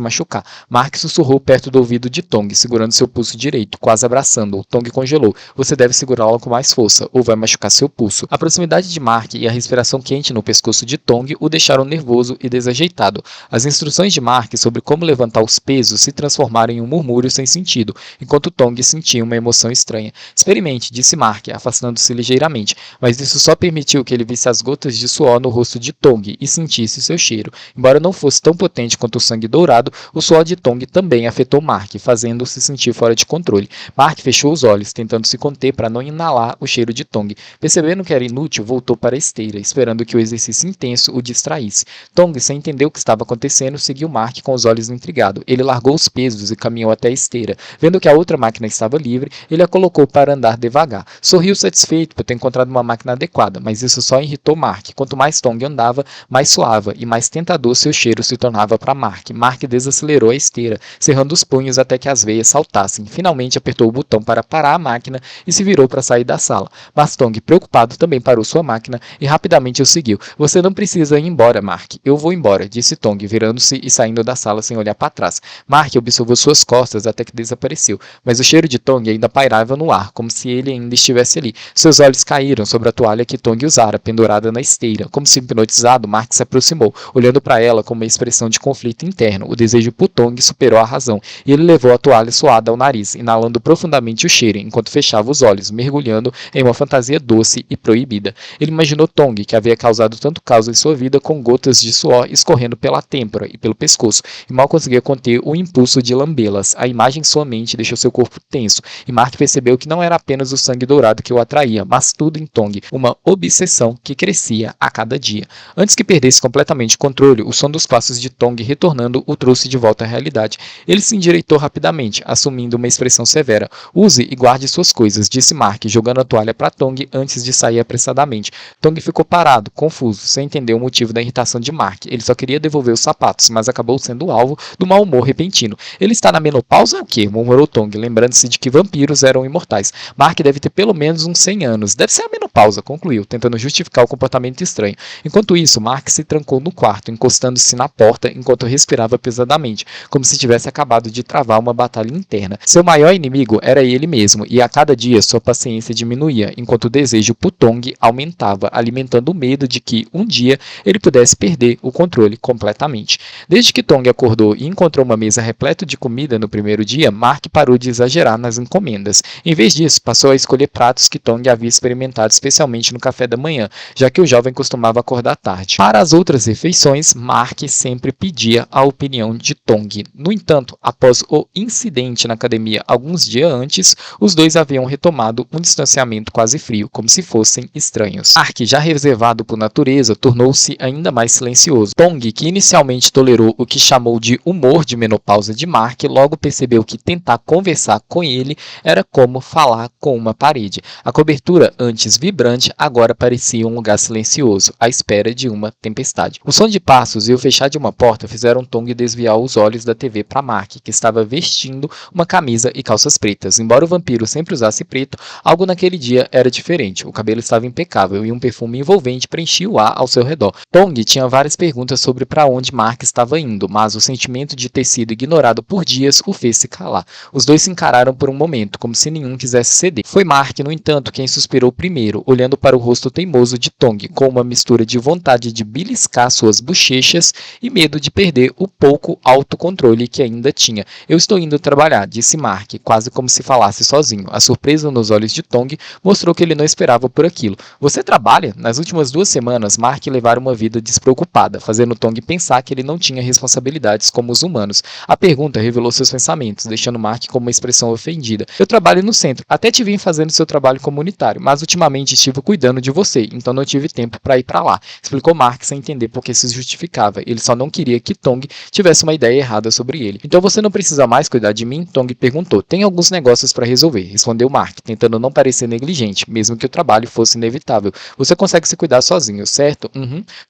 machucar. Mark sussurrou perto do ouvido de Tong, segurando seu pulso direito, quase abraçando-o. Tong congelou. Você deve segurá-lo com mais força, ou vai machucar seu pulso. A proximidade de Mark e a respiração quente no pescoço de Tong o deixaram nervoso e desajeitado. As instruções de Mark sobre como levantar os pesos se transformaram em um murmúrio sem sentido, enquanto Tong sentia uma emoção estranha. Experimente, disse Mark, afastando-se ligeiramente, mas isso só permitiu que ele visse as gotas de suor no rosto de Tong e sentisse seu cheiro. Embora não fosse tão potente quanto o sangue dourado, o suor de Tong também afetou Mark, fazendo-o se sentir fora de controle. Mark fechou os olhos, tentando se conter para não inalar o cheiro de Tong. Percebendo que era inútil, voltou para a esteira, esperando que o exercício intenso o distraísse. Tong, sem entender o que estava acontecendo, seguiu Mark com os olhos intrigados. Ele largou os pesos e caminhou até a esteira. Vendo que a outra máquina estava livre, ele a colocou para andar devagar. Sorriu satisfeito por ter encontrado uma máquina adequada, mas isso só irritou Mark. Quanto mais Tong andava, mais suava e mais tentador seu cheiro se tornava para Mark. Mark desacelerou a esteira, cerrando os punhos até que as veias saltassem. Finalmente apertou o botão para parar a máquina e se virou para sair da sala. Mas Tong, preocupado, também parou sua máquina e rapidamente o seguiu. Você não precisa ir embora, Mark. Eu vou embora, disse Tong, virando-se e saindo da sala sem olhar para trás. Mark observou suas costas até que desapareceu, mas o cheiro de Tong ainda pairava no ar, como se ele ainda estivesse ali. Seus olhos caíram sobre a toalha que Tong usara, pendurada na esteira. Como se hipnotizado, Mark se aproximou, olhando para ela com uma expressão de conflito interno. O desejo por Tong superou a razão, e ele levou a toalha suada ao nariz, inalando profundamente o cheiro, enquanto fechava os olhos, mergulhando em uma fantasia doce e proibida. Ele imaginou Tong, que havia causado tanto caos em sua vida, com gotas de suor escorrendo pela têmpora e pelo pescoço, e mal conseguia conter o impulso de lambê-las. A imagem em sua mente deixou seu corpo tenso, e Mark percebeu que não era apenas o sangue dourado que o atraía, mas tudo em Tong, uma obsessão que crescia a cada dia. Antes que perdesse completamente o controle, o som dos passos de Tong retornando o trouxe de volta à realidade. Ele se endireitou rapidamente, assumindo uma expressão severa. Use e guarde suas coisas, disse Mark, jogando a toalha para Tong antes de sair apressadamente. Tong ficou parado, confuso, sem entender o motivo da irritação de Mark. Ele só queria devolver os sapatos, mas acabou sendo alvo do mau humor repentino. Ele está na menopausa ou o quê? Murmurou Tong, lembrando-se de que vampiros eram imortais. Mark deve ter pelo menos uns 100 anos. Deve ser a menopausa, concluiu, tentando justificar o comportamento estranho. Enquanto isso, Mark se trancou no quarto, encostando-se na porta enquanto respirava pesadamente, como se tivesse acabado de travar uma batalha interna. Seu maior inimigo era ele mesmo, e a cada dia sua paciência diminuía, enquanto o desejo por Tong aumentava, alimentando o medo de que, um dia, ele pudesse perder o controle completamente. Desde que Tong acordou e encontrou uma mesa repleta de comida no primeiro dia, Mark parou de exagerar nas encomendas. Em vez disso, passou a escolher pratos que Tong havia experimentado especialmente no café da manhã, já que o jovem costumava acordar tarde. Para as outras refeições, Mark sempre pedia a opinião de Tong. No entanto, após o incidente na academia alguns dias antes, os dois haviam retomado um distanciamento quase frio, como se fossem estranhos. Mark, já reservado por natureza, tornou-se ainda mais silencioso. Tong, que inicialmente tolerou o que chamou de humor de menopausa de Mark, logo percebeu que tentar conversar com ele era como falar com uma parede. A cobertura, antes vibrante, agora parecia um lugar silencioso, à espera de uma tempestade. O som de passos e o fechar de uma porta fizeram Tong desviar os olhos da TV para Mark, que estava vestindo uma camisa e calças pretas. Embora o vampiro sempre usasse preto, algo naquele dia era diferente. O cabelo estava impecável e um perfume envolvente preenchia o ar ao seu redor. Tong tinha várias perguntas sobre para onde Mark estava indo, mas o sentimento de ter sido ignorado por dias o fez se calar. Os dois se encararam por um momento, como se nenhum quisesse ceder. Foi Mark, no entanto, quem suspirou primeiro, olhando para o rosto teimoso de Tong, com uma mistura de vontade de beliscar suas bochechas e medo de perder o pouco autocontrole que ainda tinha. Eu estou indo trabalhar, disse Mark, quase como se falasse sozinho. A surpresa nos olhos de Tong mostrou que ele não esperava por aquilo. Você trabalha? Nas últimas 2 semanas, Mark levara uma vida despreocupada, fazendo Tong pensar que ele não tinha responsabilidades como os humanos. A pergunta revelou seus pensamentos, deixando Mark com uma expressão ofendida. Eu trabalho no centro, até te vim fazendo seu trabalho comunitário, mas ultimamente estive cuidando de você, então não tive tempo para ir para lá, explicou Mark sem entender por que se justificava. Ele só não queria que Tong tivesse uma ideia errada sobre ele. Então você não precisa mais cuidar de mim? Tong perguntou. Tem alguns negócios para resolver, respondeu Mark, tentando não parecer negligente, mesmo que o trabalho fosse inevitável. Você consegue se cuidar sozinho, certo?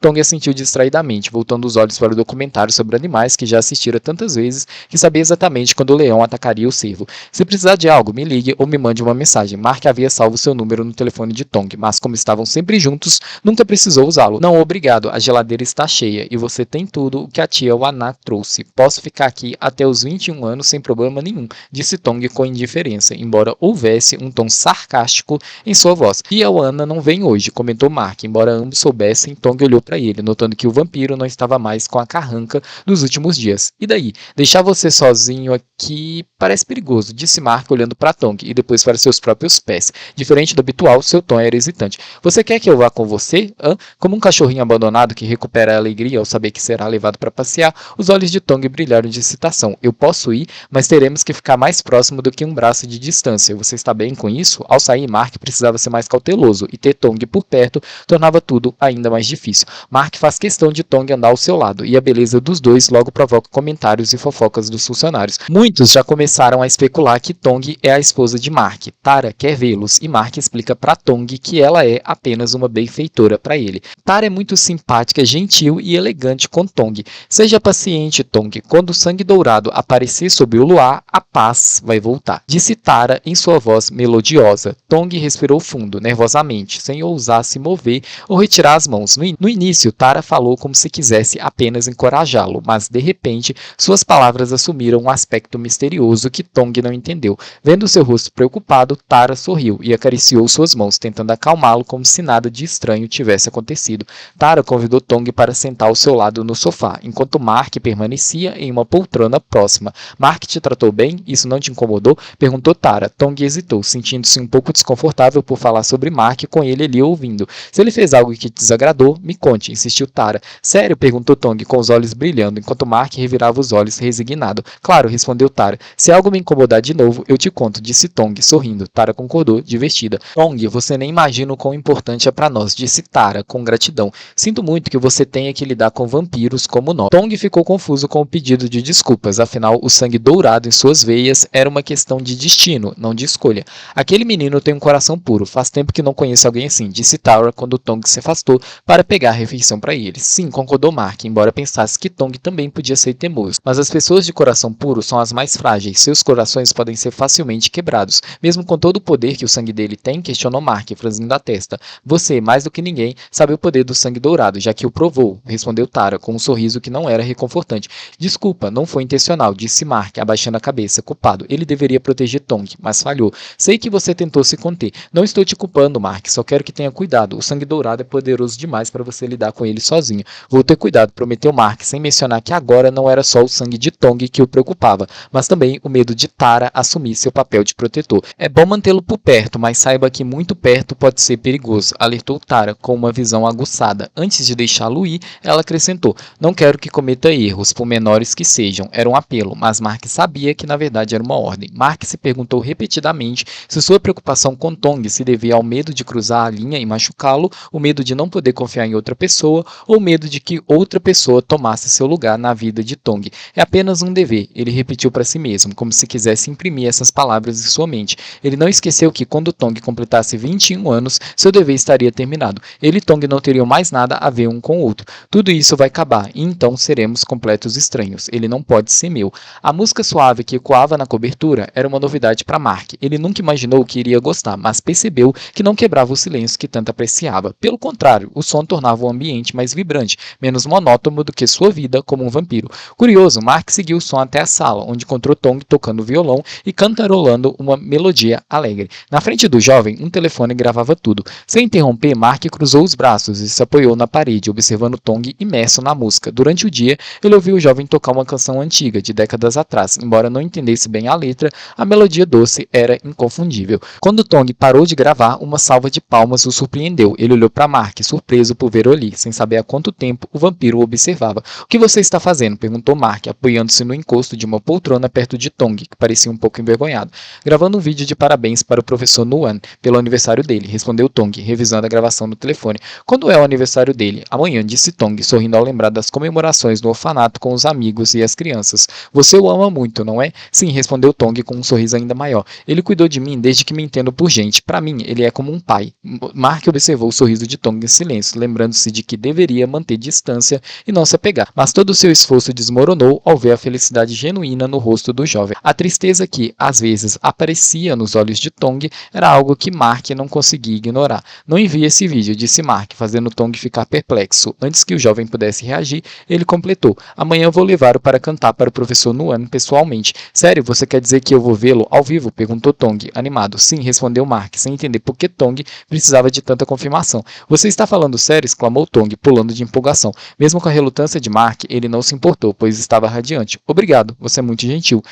Tong assentiu distraidamente, voltando os olhos para o documentário sobre animais que já assistira tantas vezes que sabia exatamente quando o leão atacaria o cervo. Se precisar de algo, me ligue ou me mande uma mensagem. Mark havia salvo seu número no telefone de Tong, mas como estavam sempre juntos, nunca precisou usá-lo. Não, obrigado, a geladeira está cheia e você tem tudo o que a tia Wana trouxe. Posso ficar aqui até os 21 anos sem problema nenhum, disse Tong com indiferença, embora houvesse um tom sarcástico em sua voz. E a Wana não vem hoje, comentou Mark, embora ambos soubessem. Tong olhou para ele, notando que o vampiro não estava mais com a carranca dos últimos dias. E daí? Deixar você sozinho aqui parece perigoso, disse Mark olhando para Tong e depois para seus próprios pés. Diferente do habitual, seu tom era hesitante. Você quer que eu vá com você? Como um cachorrinho abandonado que recupera a alegria ao saber que será levado para passear, os olhos de Tong brilharam de excitação. Eu posso ir, mas teremos que ficar mais próximo do que um braço de distância. Você está bem com isso? Ao sair, Mark precisava ser mais cauteloso e ter Tong por perto tornava tudo ainda mais difícil. Mark faz questão de Tong andar ao seu lado e a beleza dos dois logo provoca comentários e fofocas dos funcionários. Muitos já começaram a especular que Tong é a esposa de Mark. Tara quer vê-los e Mark explica para Tong que ela é apenas uma benfeitora para ele. Tara é muito simpática, gentil e elegante com Tong. Seja paciente, Tong. Quando o sangue dourado aparecer sob o luar, a paz vai voltar, disse Tara em sua voz melodiosa. Tong respirou fundo, nervosamente, sem ousar se mover ou retirar as mãos. No início, Tara falou como se quisesse apenas encorajá-lo, mas de repente suas palavras assumiram um aspecto misterioso que Tong não entendeu. Vendo seu rosto preocupado, Tara sorriu e acariciou suas mãos, tentando acalmá-lo como se nada de estranho tivesse acontecido. Tara convidou Tong para sentar ao seu lado no sofá, enquanto Mark permanecia em uma poltrona próxima. Mark te tratou bem? Isso não te incomodou? Perguntou Tara. Tong hesitou, sentindo-se um pouco desconfortável por falar sobre Mark com ele ali ouvindo. Se ele fez algo que te desagradou, me conte, insistiu Tara. Sério? Perguntou Tong com os olhos brilhando, enquanto Mark revirava os olhos resignado. Claro, respondeu Tara. Se algo me incomodar de novo, eu te conto, disse Tong, sorrindo. Tara concordou, divertida. Tong, você nem imagina o quão importante é para nós, disse Tara, com gratidão. Sinto muito que você tenha que lidar com vampiros como nós. Tong ficou confuso com o pedido de desculpas, afinal, o sangue dourado em suas veias era uma questão de destino, não de escolha. Aquele menino tem um coração puro, faz tempo que não conheço alguém assim, disse Tara quando Tong se afastou para pegar a refeição para ele. Sim, concordou Mark, embora pensasse que Tong também podia ser teimoso. Mas as pessoas de coração puro são as mais frágeis, seus corações podem ser facilmente quebrados. Mesmo com todo o poder que o sangue dele tem, questionou Mark, franzindo a testa. Você, mais do que ninguém, sabe o poder do sangue dourado, já que o provou, respondeu Tara, com um sorriso que não era reconfortante. Desculpa, não foi intencional, disse Mark, abaixando a cabeça, culpado. Ele deveria proteger Tong, mas falhou. Sei que você tentou se conter. Não estou te culpando, Mark, só quero que tenha cuidado. O sangue dourado é poderoso demais para você lidar com ele sozinho. Vou ter cuidado, prometeu Mark, sem mencionar que agora não era só o sangue de Tong que o preocupava, mas também o medo de Tara assumir seu papel de protetor. É bom mantê-lo por perto, mas saiba que muito perto pode ser perigoso, alertou Tara, com uma visão aguçada. Antes de deixá-lo ir, ela acrescentou, não quero que cometa erros, por menores que sejam. Era um apelo, mas Mark sabia que na verdade era uma ordem. Mark se perguntou repetidamente se sua preocupação com Tong se devia ao medo de cruzar a linha e machucá-lo, o medo de não poder confiar em outra pessoa, ou o medo de que outra pessoa tomasse seu lugar na vida de Tong. É apenas um dever, ele repetiu para si mesmo, como se quisesse imprimir essas palavras em sua mente. Ele não esqueceu que quando Tong completasse 21 anos, seu dever estaria terminado. Ele e Tong não teriam mais nada a ver um com o outro. Tudo isso vai acabar, e então seremos completos estranhos. Ele não pode ser meu. A música suave que ecoava na cobertura era uma novidade para Mark. Ele nunca imaginou que iria gostar, mas percebeu que não quebrava o silêncio que tanto apreciava. Pelo contrário, o som tornava o ambiente mais vibrante, menos monótono do que sua vida como um vampiro. Curioso, Mark seguiu o som até a sala, onde encontrou Tong tocando violão e cantarolando uma melodia alegre. Na frente do jovem, um telefone gravava tudo. Sem interromper, Mark cruzou os braços e se apoiou na parede, observando Tong imerso na música. Durante o dia, ele ouviu o jovem tocar uma canção antiga, de décadas atrás. Embora não entendesse bem a letra, a melodia doce era inconfundível. Quando Tong parou de gravar, uma salva de palmas o surpreendeu. Ele olhou para Mark, surpreso por ver ali, sem saber há quanto tempo o vampiro o observava. "O que você está fazendo?" perguntou Mark, apoiando-se no encosto de uma poltrona perto de Tong, que parecia um pouco envergonhado. "Gravando um vídeo de parabéns para o professor Nuan, pelo aniversário dele", respondeu Tong, revisando a gravação no telefone. "Quando é o aniversário dele?" "Amanhã", disse Tong, sorrindo ao lembrar das comemorações no orfanato com os amigos e as crianças. "Você o ama muito, não é?" "Sim", respondeu Tong com um sorriso ainda maior. "Ele cuidou de mim desde que me entendo por gente. Para mim, ele é como um pai." Mark observou o sorriso de Tong em silêncio, lembrando-se de que deveria manter distância e não se apegar. Mas todo o seu esforço desmoronou ao ver a felicidade genuína no rosto do jovem. A tristeza que, às vezes, aparecia nos olhos de Tong era algo que Mark não conseguia ignorar. "Não envie esse vídeo", disse Mark, fazendo Tong ficar perplexo. Antes que o jovem pudesse reagir, ele completou: "Amanhã vou levá-lo para cantar para o professor Nuan pessoalmente." "Sério, você quer dizer que eu vou vê-lo ao vivo?" perguntou Tong, animado. "Sim", respondeu Mark, sem entender por que Tong precisava de tanta confirmação. "Você está falando sério?" exclamou Tong, pulando de empolgação. Mesmo com a relutância de Mark, ele não se importou, pois estava radiante. "Obrigado, você é muito gentil."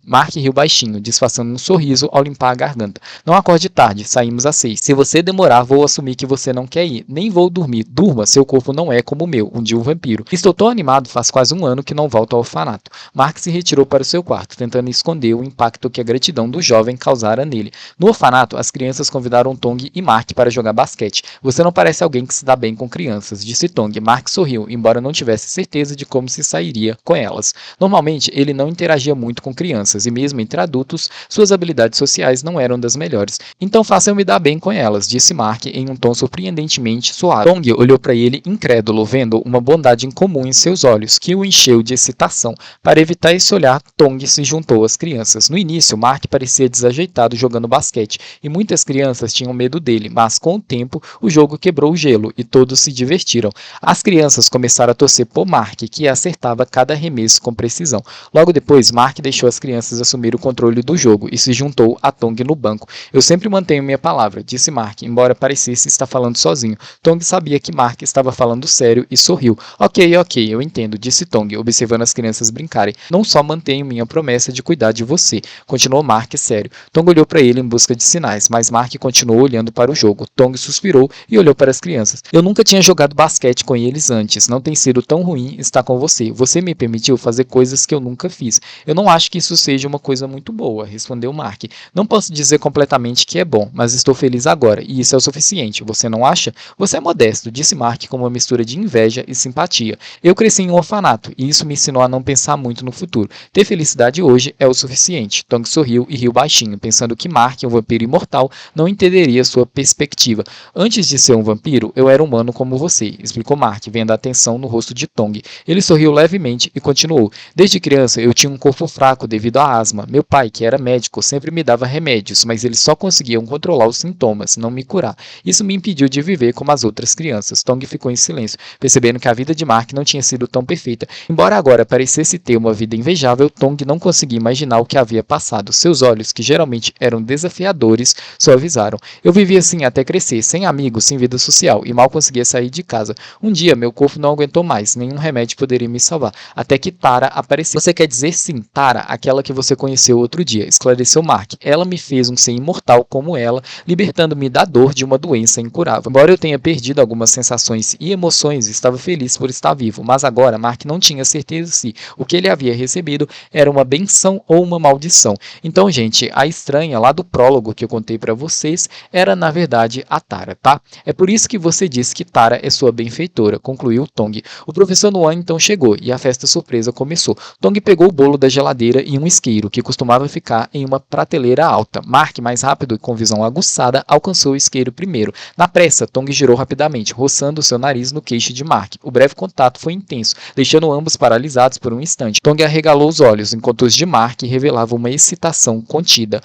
Mark riu baixinho, disfarçando um sorriso ao limpar a garganta. "Não acorde tarde, saímos às 6. Se você demorar, vou assumir que você não quer ir. Nem vou dormir. Durma, seu corpo não é como o meu, um dia um vampiro. Estou tão animado, faz quase um ano que não volto ao orfanato." Mark se retirou para o seu quarto, tentando esconder o impacto que a gratidão do jovem causara nele. No orfanato, as crianças convidaram Tong e Mark para jogar basquete. "Você não parece alguém que se dá bem com crianças", disse Tong. Mark sorriu, embora não tivesse certeza de como se sairia com elas. Normalmente, ele não interagia muito com crianças, e mesmo entre adultos, suas habilidades sociais não eram das melhores. "Então faça eu me dar bem com elas", disse Mark em um tom surpreendentemente suave. Tong olhou para ele incrédulo, vendo uma bondade incomum em seus olhos, que o encheu de excitação. Para evitar esse olhar, Tong se juntou às crianças. No início, Mark parecia desajeitado jogando basquete, e muitas crianças tinham medo dele, mas com o tempo, o jogo quebrou o gelo, e todos se divertiram. As crianças começaram a torcer por Mark, que acertava cada arremesso com precisão. Logo depois, Mark deixou as crianças assumir o controle do jogo e se juntou a Tong no banco. "Eu sempre mantenho minha palavra", disse Mark, embora parecesse estar falando sozinho. Tong sabia que Mark estava falando sério e sorriu. Ok, eu entendo", disse Tong, observando as crianças brincarem. "Não só mantenho minha promessa de cuidar de você", continuou Mark sério. Tong olhou para ele em busca de sinais, mas Mark continuou olhando para o jogo. Tong suspirou e olhou para as crianças. "Eu nunca tinha jogado basquete com eles antes. Não tem sido tão ruim estar com você. Você me permitiu fazer coisas que eu nunca fiz." "Eu não acho que isso seja uma coisa muito boa", respondeu Mark. "Não posso dizer completamente que é bom, mas estou feliz agora, e isso é o suficiente. Você não acha?" "Você é modesto", disse Mark com uma mistura de inveja e simpatia. "Eu cresci em um orfanato, e isso me ensinou a não pensar muito no futuro. Ter felicidade hoje é o suficiente." Tong sorriu e riu baixinho, pensando que Mark, um vampiro imortal, não entenderia sua perspectiva. "Antes de ser um vampiro, eu era humano como você", explicou Mark, vendo a atenção no rosto de Tong. Ele sorriu levemente e continuou: "Desde criança, eu tinha um corpo fraco devido à asma. Meu pai, que era médico, sempre me dava remédios, mas eles só conseguiam controlar os sintomas, não me curar. Isso me impediu de viver como as outras crianças." Tong ficou em silêncio, percebendo que a vida de Mark não tinha sido tão perfeita. Embora agora parecesse ter uma vida invejável, Tong não conseguia imaginar o que havia passado. Seus olhos, que geralmente eram desafiadores, suavizaram. "Eu vivia assim até crescer, sem amigos, sem vida social, e mal conseguia sair de casa. Um dia, meu corpo não aguentou mais, nenhum remédio poderia me salvar, até que Tara apareceu." "Você quer dizer sim, Tara, aquela que você conheceu outro dia", esclareceu Mark. "Ela me fez um ser imortal como ela, libertando-me da dor de uma doença incurável. Embora eu tenha perdido algumas sensações e emoções, estava feliz por estar vivo." Mas agora, Mark não tinha certeza se o que ele havia recebido era uma benção ou uma maldição. Então, gente, a estranha lá do prólogo que eu contei para vocês era, na verdade, a Tara, tá? "É por isso que você disse que Tara é sua benfeitora", concluiu Tong. O professor Nuan então chegou e a festa surpresa começou. Tong pegou o bolo da geladeira e um isqueiro, que costumava ficar em uma prateleira alta. Mark, mais rápido e com visão aguçada, alcançou o isqueiro primeiro. Na pressa, Tong girou rapidamente, roçando seu nariz no queixo de Mark. O breve contato foi intenso, deixando ambos paralisados por um instante. Tong arregalou os olhos, enquanto os de Mark revelavam uma excitação contida.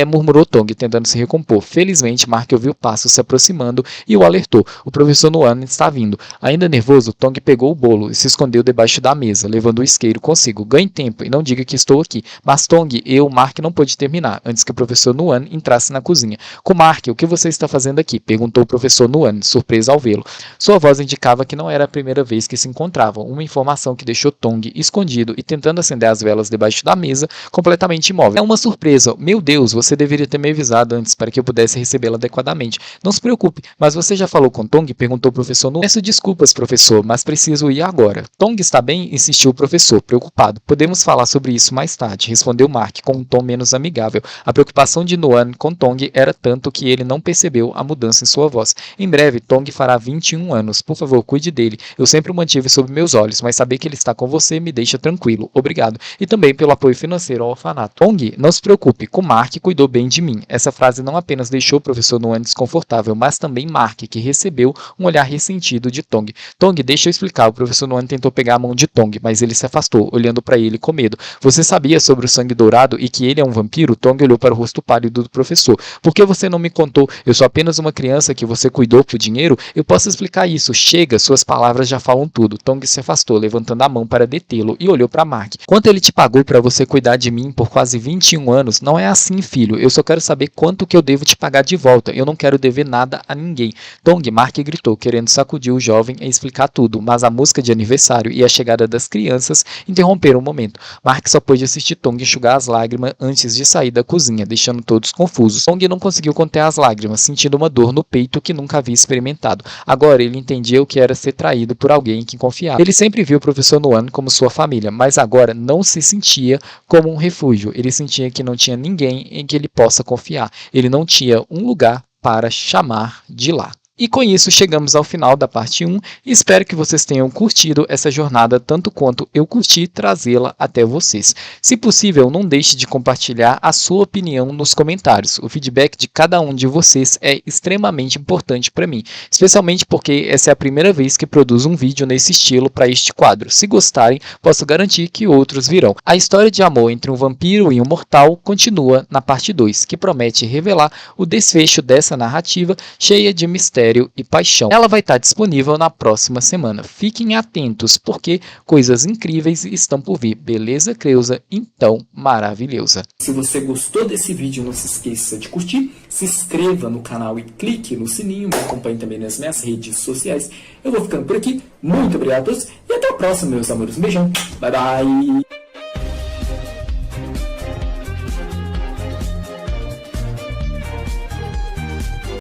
Murmurou Tong, tentando se recompor. Felizmente, Mark ouviu passos se aproximando e o alertou. O professor Nuan One está vindo. Ainda nervoso, Tong pegou o bolo e se escondeu debaixo da mesa, levando o isqueiro consigo. Ganhe tempo e não diga que estou aqui. Mas Tong, Mark não pôde terminar, antes que o professor Nuan entrasse na cozinha. Com Mark, o que você está fazendo aqui? Perguntou o professor Nuan, surpreso ao vê-lo. Sua voz indicava que não era a primeira vez que se encontravam, uma informação que deixou Tong escondido e tentando acender as velas debaixo da mesa, completamente imóvel. É uma surpresa. Meu Deus, você deveria ter me avisado antes para que eu pudesse recebê-la adequadamente. Não se preocupe, mas você já falou com Tong? Perguntou o professor Nuan. Peço desculpas, professor, mas preciso ir agora. Tong está bem? Insistiu o professor, preocupado. Podemos falar sobre isso mais tarde, respondeu Mark com um tom menos amigável. A preocupação de Nuan com Tong era tanto que ele não percebeu a mudança em sua voz. Em breve, Tong fará 21 anos. Por favor, cuide dele. Eu sempre o mantive sob meus olhos, mas saber que ele está com você me deixa tranquilo. Obrigado. E também pelo apoio financeiro ao orfanato. Tong, não se preocupe, com Mark cuidou bem de mim. Essa frase não apenas deixou o professor Nuan desconfortável, mas também Mark, que recebeu um olhar ressentido de Tong. Tong, deixa eu explicar. O professor Nuan tentou pegar a mão de Tong, mas ele se afastou, olhando para ele com medo. Você sabia sobre o sangue dourado e que ele é um vampiro? Tong olhou para o rosto pálido do professor. Por que você não me contou? Eu sou apenas uma criança que você cuidou por dinheiro? Eu posso explicar isso. Chega, suas palavras já falam tudo. Tong se afastou, levantando a mão para detê-lo e olhou para Mark. Quanto ele te pagou para você cuidar de mim por quase 21 anos? Não é assim, filho. Eu só quero saber quanto que eu devo te pagar de volta. Eu não quero dever nada a ninguém. Tong, Mark gritou, querendo sacudir o jovem e explicar tudo, mas a música de aniversário e a chegada das crianças interromperam o momento. Mark só pôde assistir Tong enxugar as lágrimas antes de sair da cozinha, deixando todos confusos. Tong não conseguiu conter as lágrimas, sentindo uma dor no peito que nunca havia experimentado. Agora ele entendia o que era ser traído por alguém em quem confiava. Ele sempre viu o professor Nuan como sua família, mas agora não se sentia como um refúgio. Ele sentia que não tinha ninguém em que ele possa confiar. Ele não tinha um lugar para chamar de lá. E com isso chegamos ao final da parte 1 e espero que vocês tenham curtido essa jornada tanto quanto eu curti trazê-la até vocês. Se possível, não deixe de compartilhar a sua opinião nos comentários. O feedback de cada um de vocês é extremamente importante para mim, especialmente porque essa é a primeira vez que produzo um vídeo nesse estilo para este quadro. Se gostarem, posso garantir que outros virão. A história de amor entre um vampiro e um mortal continua na parte 2, que promete revelar o desfecho dessa narrativa cheia de mistério e paixão. Ela vai estar disponível na próxima semana. Fiquem atentos, porque coisas incríveis estão por vir. Beleza, Creuza? Então, maravilhosa. Se você gostou desse vídeo, não se esqueça de curtir, se inscreva no canal e clique no sininho, me acompanhe também nas minhas redes sociais. Eu vou ficando por aqui. Muito obrigado a todos e até a próxima, meus amores. Um beijão. Bye, bye.